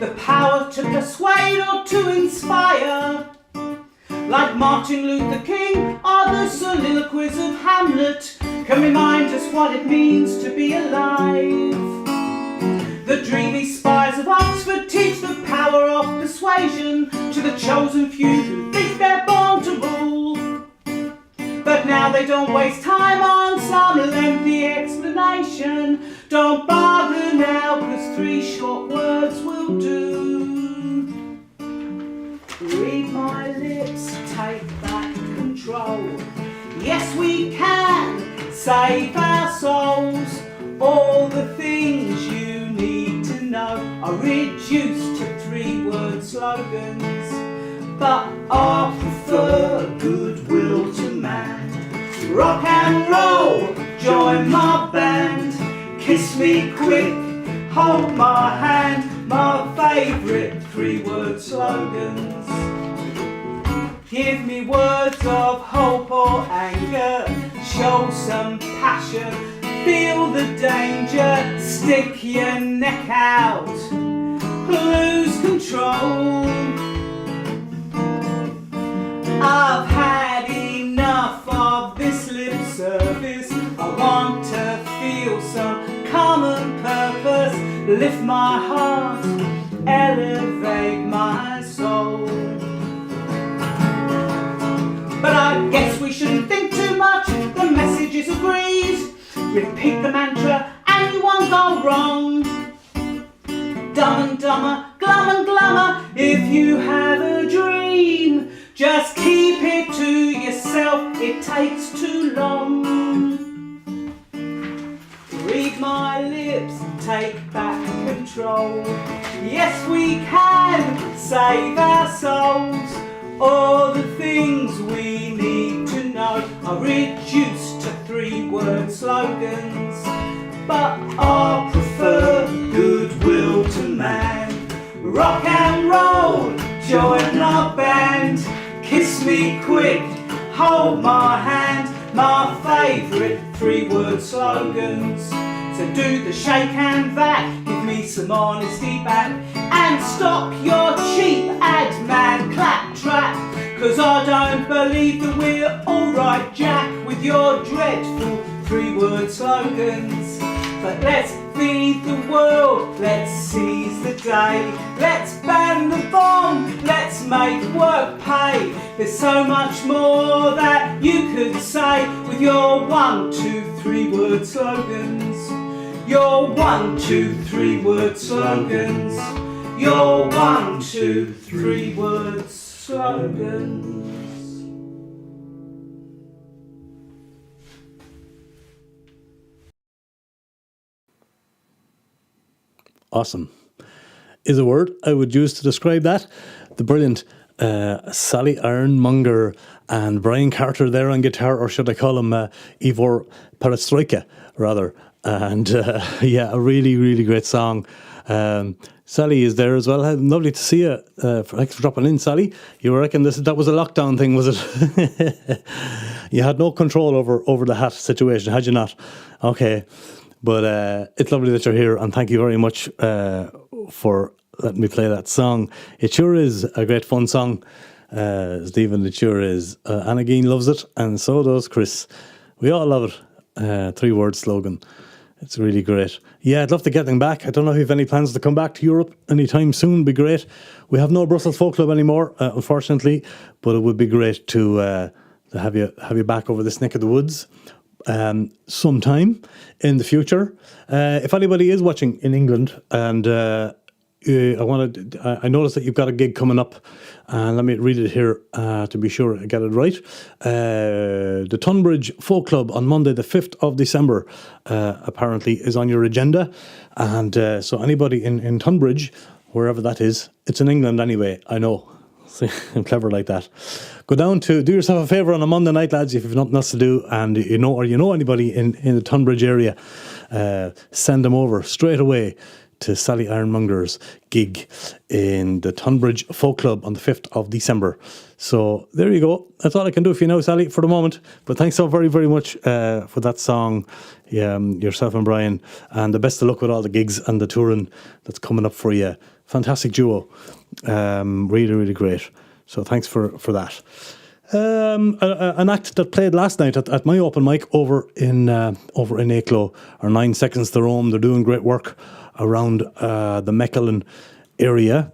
The power to persuade or to inspire. Like Martin Luther King or the soliloquies of Hamlet can remind us what it means to be alive. The dreamy spires of Oxford teach the power of persuasion to the chosen few who think they're born to rule. But now they don't waste time on some lengthy explanation. Don't bother now, 'cause 3 short words will do. Read my lips, take back control. Yes, we can save our souls. All the things you need to know are reduced to 3-word slogans, but I prefer goodwill to man. Rock and roll, join my band. Kiss me quick, hold my hand. My favourite 3-word slogans. Give me words of hope or anger. Show some passion, feel the danger. Stick your neck out, lose control. I've had enough of this lip service. I want to feel some common purpose. Lift my heart, elevate my soul. But I guess we shouldn't think too much. The message is agreed. Repeat the mantra and you won't go wrong. Dumb and dumber, glum and glummer. If you have a dream, just keep it to yourself. It takes too long. Read my lips, take back control. Yes, we can save our souls. All the things we need to know are reduced to 3-word slogans, but I prefer goodwill to man. Rock and roll, join our band. Kiss me quick, hold my hand. My favourite 3-word slogans. So do the shake and vac, give me some honesty back, and stop your cheap ad man clap trap. Cause I don't believe that we're alright, Jack, with your dreadful 3-word slogans. But let's feed the world, let's seize the day. Let's ban the bomb, let's make work pay. There's so much more that you could say with your 1, 2, 3-word slogans. Your 1, 2, 3-word slogans. Your 1, 2, 3-word slogans.
Awesome is a word I would use to describe that. The brilliant Sally Ironmonger and Brian Carter there on guitar, or should I call him Ivor Perestroika, rather. And yeah, a really, really great song. Sally is there as well. Lovely to see you. Thanks for dropping in, Sally. You reckon that was a lockdown thing, was it? You had no control over the hat situation, had you not? Okay. But it's lovely that you're here, and thank you very much for letting me play that song. It sure is a great fun song, Stephen, it sure is. Anna Geen loves it, and so does Chris. We all love it. 3-word slogan. It's really great. Yeah, I'd love to get them back. I don't know if you have any plans to come back to Europe anytime soon. Be great. We have no Brussels Folk Club anymore, unfortunately, but it would be great to have you back over this neck of the woods sometime in the future. If anybody is watching in England, and I noticed that you've got a gig coming up, and let me read it here to be sure I get it right. The Tunbridge Folk Club on Monday the 5th of December apparently is on your agenda, and so anybody in Tunbridge, wherever that is, it's in England anyway, I know. I'm clever like that. Go down to, do yourself a favour on a Monday night, lads, if you've nothing else to do, and you know anybody in the Tunbridge area, send them over straight away to Sally Ironmonger's gig in the Tunbridge Folk Club on the 5th of December. So there you go. That's all I can do for you now, Sally, for the moment. But thanks so very, very much for that song, yourself and Brian, and the best of luck with all the gigs and the touring that's coming up for you. Fantastic duo. Really, really great. So thanks for that. An act that played last night at my open mic over in Acklow are 9 Seconds to Rome. They're doing great work around the Mechelen area.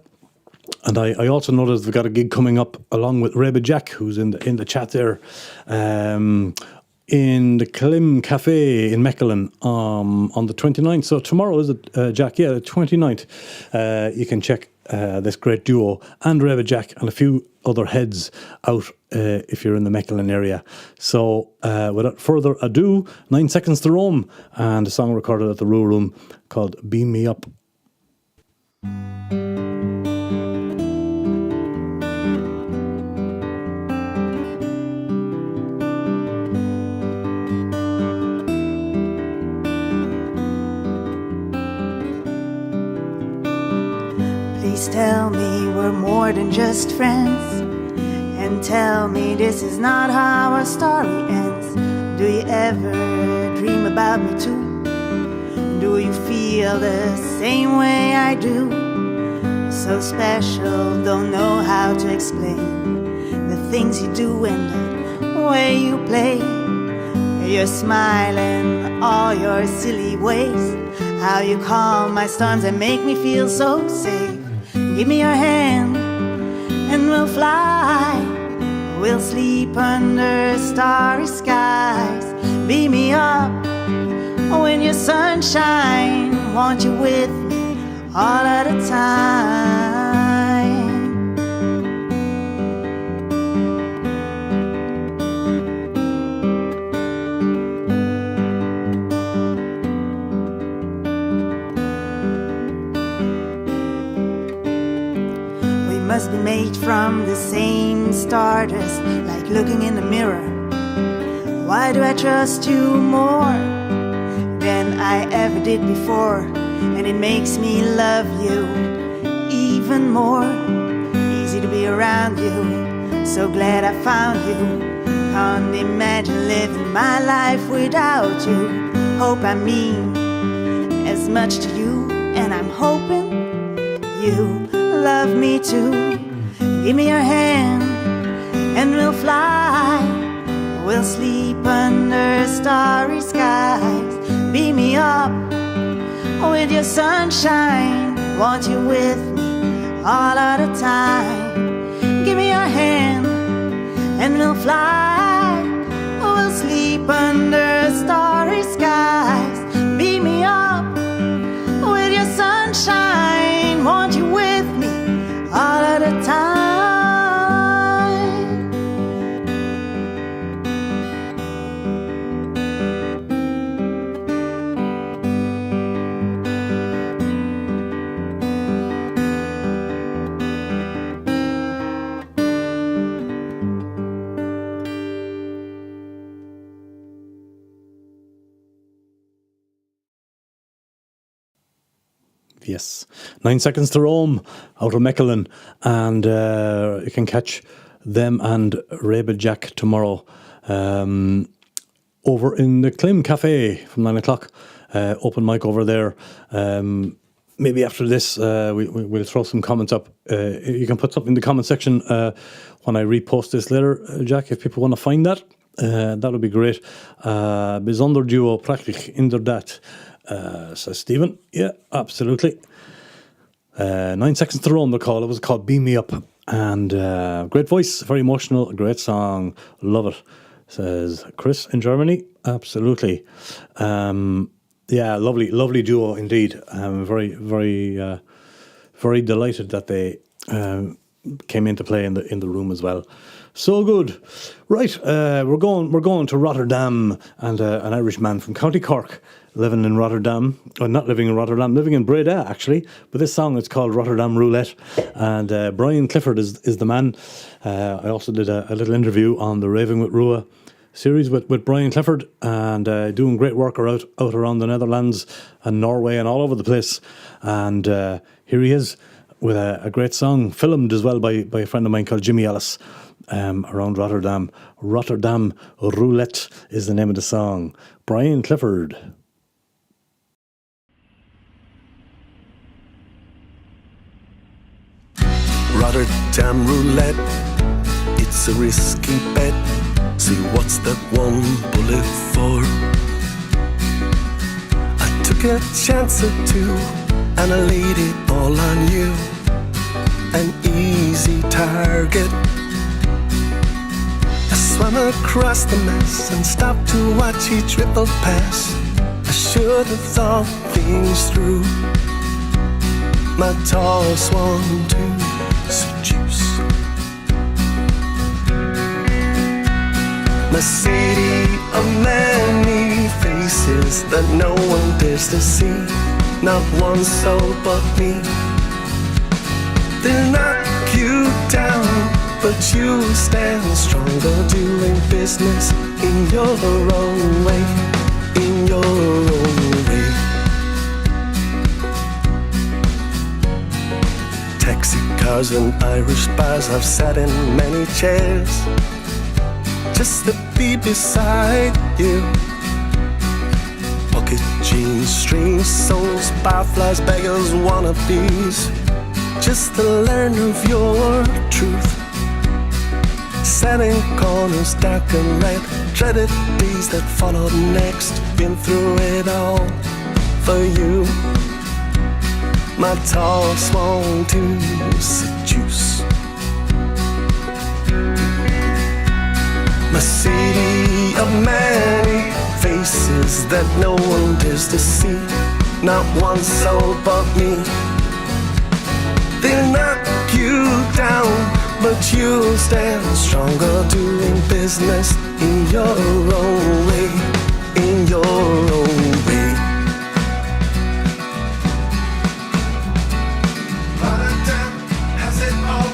And I also noticed they've got a gig coming up along with Reba Jack, who's in the chat there, in the Klim Cafe in Mechelen on the 29th. So tomorrow, is it, Jack? Yeah, the 29th. You can check this great duo, and Reba Jack and a few other heads out if you're in the Mechelen area. So without further ado, 9 Seconds to Roam, and a song recorded at the Rua Room called Beam Me Up.
Please tell me we're more than just friends, and tell me this is not how our story ends. Do you ever dream about me too? Do you feel the same way I do? So special, don't know how to explain the things you do and the way you play. You're smiling, all your silly ways, how you calm my storms and make me feel so safe. Give me your hand and we'll fly. We'll sleep under starry skies. Beam me up when your sunshine. Want you with me all of the time. Must be made from the same stardust, like looking in the mirror. Why do I trust you more than I ever did before? And it makes me love you even more. Easy to be around you, so glad I found you. Can't imagine living my life without you. Hope I mean as much to you, and I'm hoping you love me too. Give me your hand and we'll fly. We'll sleep under starry skies. Beam me up with your sunshine. Want you with me all of the time. Give me your hand and we'll fly. We'll sleep under starry skies. Beam me up with your sunshine. Want you with me all of the time.
Yes, 9 Seconds to Roam out of Mechelen, and you can catch them and Reba Jack tomorrow over in the Klim Cafe from 9 o'clock. Open mic over there. Maybe after this we'll throw some comments up. You can put something in the comment section when I repost this later, Jack, if people want to find that. That would be great. Bijzonder duo, prachtig, inderdaad. Says Stephen. Yeah, absolutely. 9 Seconds to Roam, the call. It was called Beam Me Up. And great voice, very emotional, great song. Love it. Says Chris in Germany. Absolutely. Yeah, lovely duo indeed. Very delighted that they came into play in the room as well. So good. Right, we're going to Rotterdam, and an Irish man from County Cork living in Rotterdam. Or not living in Rotterdam, living in Breda actually. But this song is called Rotterdam Roulette, and Brian Clifford is the man. I also did a little interview on the Raving with Rua series with Brian Clifford, and doing great work out around the Netherlands and Norway and all over the place. And here he is with a great song, filmed as well by a friend of mine called Jimmy Ellis, around Rotterdam. Rotterdam Roulette is the name of the song. Brian Clifford.
Rotterdam Roulette, it's a risky bet. See what's that one bullet for? I took a chance or two and I laid it all on you. An easy target. I swam across the mess and stopped to watch each ripple pass. I should have thought things through. my tall swan to seduce. My city of many faces that no one dares to see, not one soul but me. They'll knock you down, but you stand stronger, doing business in your own way, in your own way. Taxi cars and Irish bars, I've sat in many chairs just to be beside you. Pocket jeans, strange souls, barflies, beggars, wannabes, just to learn of your truth. Sat in corners, dark and red, dreaded days that followed next. Been through it all for you, my tall swan to seduce. My city of many faces that no one dares to see, not one soul but me. They'll knock you down, but you'll stand stronger, doing business in your own way, in your own way. Rotterdam has it all,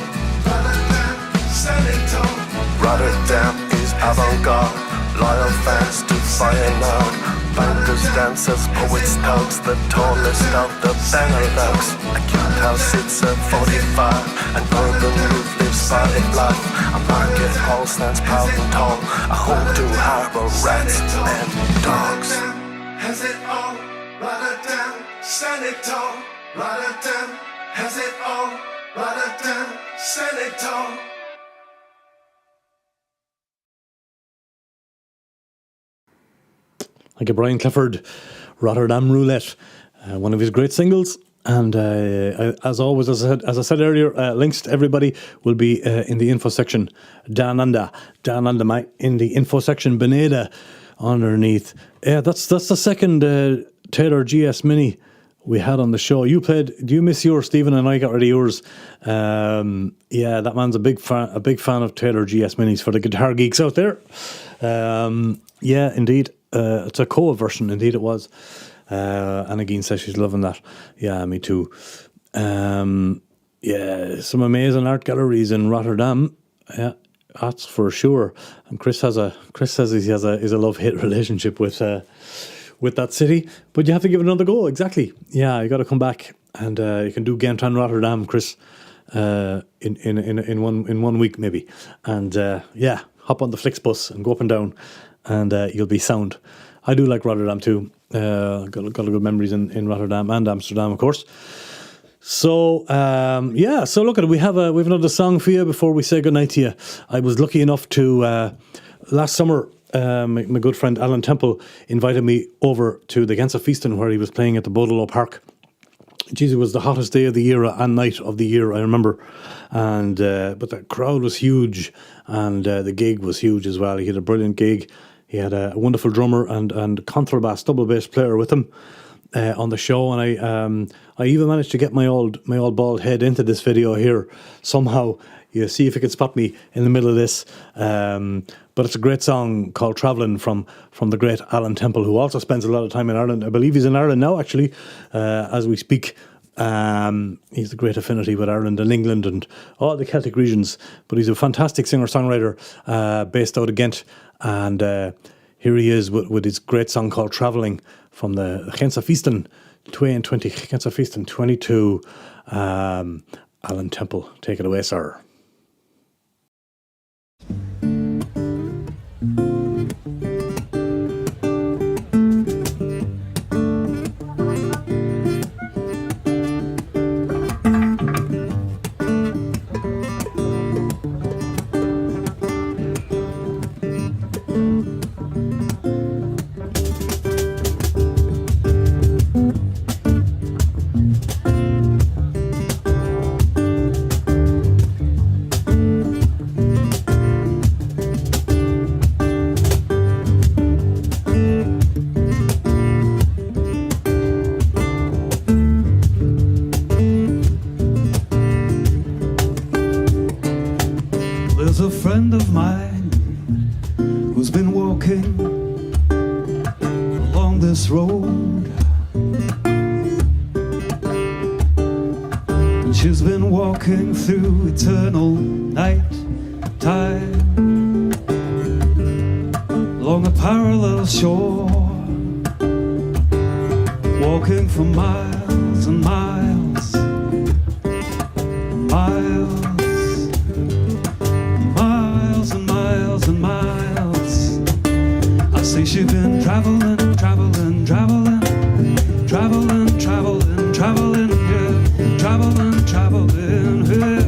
Rotterdam, stand it tall. Rotterdam is avant-garde, loyal fans to Feyenoord. Bankers, dancers, poets, thugs, the tallest of the Benelux. A cute house sits at 45, an urban roof lives solid life. A market hall stands proud and tall, a home to harbor rats and dogs. Rotterdam has it all, Rotterdam, stand it tall. Rotterdam has it all, Rotterdam, stand it tall.
Like a Brian Clifford, Rotterdam Roulette, one of his great singles. And as always, as I said earlier, links to everybody will be in the info section. Down under, mate, in the info section, Beneda, underneath. Yeah, that's the second Taylor GS Mini we had on the show. You played. Do you miss yours, Stephen? And I got rid of yours. Yeah, that man's a big fan of Taylor GS Minis for the guitar geeks out there. Yeah, indeed. It's a Koa version, indeed it was. Anna Geen says she's loving that. Yeah, me too. Yeah, some amazing art galleries in Rotterdam. Yeah, that's for sure. And Chris says he has a love-hate relationship with that city. But you have to give it another go. Exactly. Yeah, you got to come back and you can do Ghent and Rotterdam, Chris, in 1 week maybe. And yeah, hop on the Flixbus and go up and down. And you'll be sound. I do like Rotterdam too. Got a good memories in Rotterdam and Amsterdam, of course. So yeah. So look at it. We have another song for you before we say goodnight to you. I was lucky enough to last summer. My good friend Alan Temple invited me over to the Gentse Feesten where he was playing at the Bodelo Park. Jeez, it was the hottest day of the year and night of the year, I remember. And but the crowd was huge, and the gig was huge as well. He had a brilliant gig. He had a wonderful drummer and contrabass, double bass player with him on the show. And I even managed to get my old bald head into this video here somehow. You see if you can spot me in the middle of this. But it's a great song called Travelling from the great Alan Temple, who also spends a lot of time in Ireland. I believe he's in Ireland now, actually, as we speak. He's a great affinity with Ireland and England and all the Celtic regions. But he's a fantastic singer-songwriter based out of Ghent. And here he is with his great song called Travelling from the Gentse Feesten 22, Gentse Feesten 22. Alan Temple, take it away, sir.
this road. She's been walking through eternal night time, along a parallel shore, walking for miles and miles, miles, miles and miles and miles. I say she's been traveling, traveling, traveling, traveling, traveling, traveling, yeah, traveling, traveling, yeah.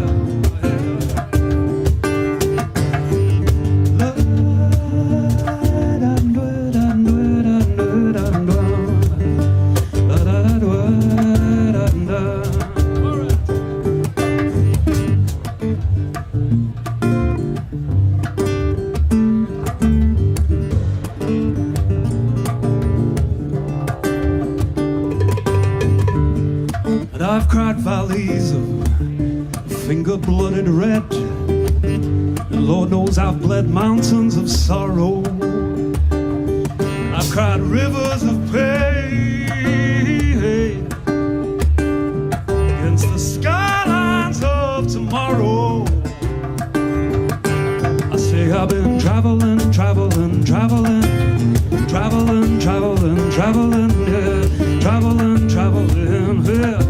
I've cried valleys of finger-blooded red, and Lord knows I've bled mountains of sorrow. I've cried rivers of pain against the skylines of tomorrow. I say I've been traveling, traveling, traveling, traveling, traveling, traveling, yeah, traveling, traveling, yeah.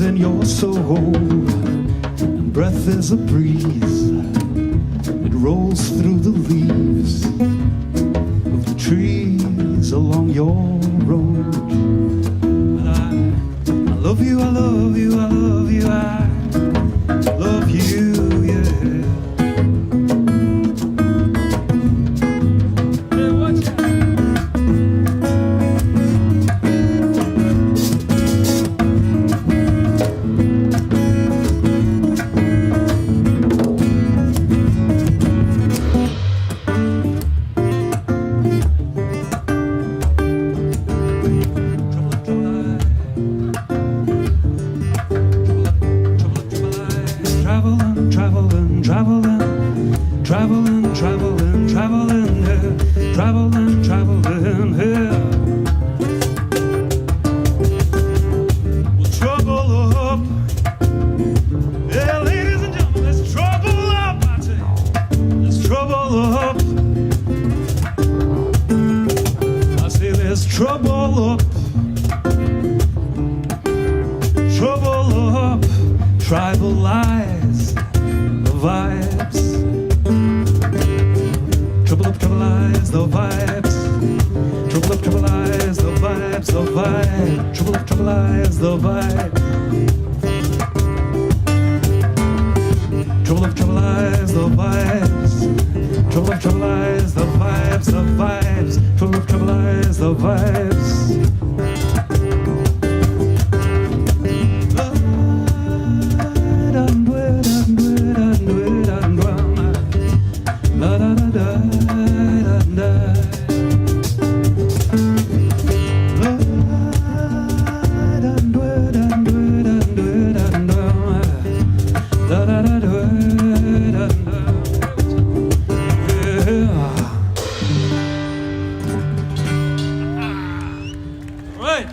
In your soul, and breath is a breeze, it rolls through the leaves of the trees along your road. And I love you, I love you, I love you, I love you, yeah.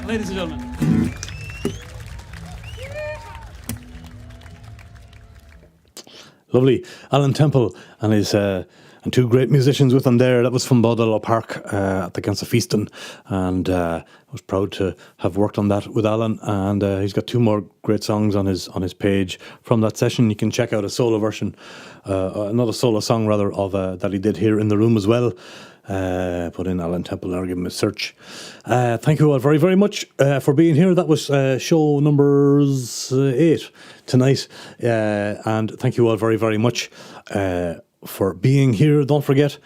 Ladies and gentlemen.
Lovely. Alan Temple and his and two great musicians with him there. That was from Baudelaire Park at the Ganse Feastin. And was proud to have worked on that with Alan, and he's got 2 more great songs on his page from that session. You can check out a solo version, another solo song rather, of that he did here in the room as well. Put in Alan Temple or give him a search. Thank you all very, very much for being here. That was show number 8 tonight, and thank you all very, very much for being here. Don't forget,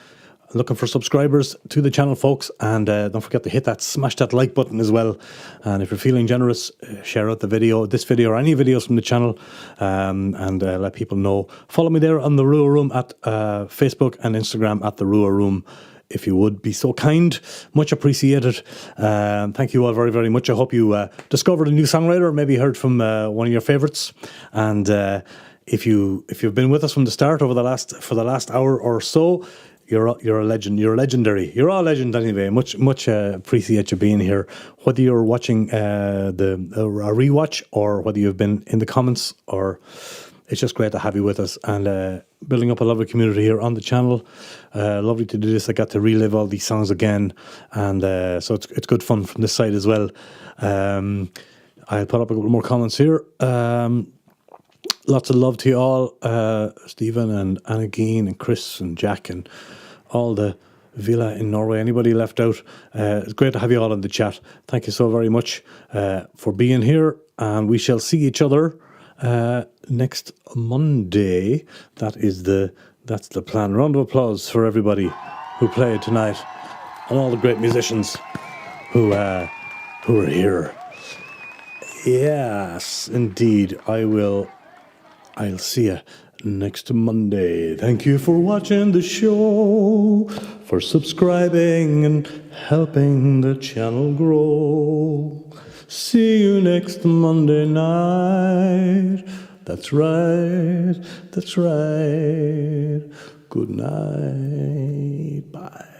looking for subscribers to the channel, folks, and don't forget to smash that like button as well. And if you're feeling generous, share out this video or any videos from the channel, and let people know. Follow me there on the Rua Room at Facebook and Instagram at the Rua Room, if you would be so kind. Much appreciated. Thank you all very, very much. I hope you discovered a new songwriter, maybe heard from one of your favourites, and if you've been with us from the start for the last hour or so, you're a legend. You're legendary. You're all legend anyway. Much appreciate you being here. Whether you're watching a rewatch or whether you've been in the comments, or it's just great to have you with us and building up a lovely community here on the channel. Lovely to do this. I got to relive all these songs again, and so it's good fun from this side as well. I'll put up a couple more comments here. Lots of love to you all, Stephen and Anna Geen and Chris and Jack and all the Villa in Norway. Anybody left out? It's great to have you all in the chat. Thank you so very much for being here, and we shall see each other next Monday. That's the plan. Round of applause for everybody who played tonight and all the great musicians who are here. Yes, indeed. I'll see you next Monday. Thank you for watching the show, for subscribing and helping the channel grow. See you next Monday night. That's right. Good night. Bye.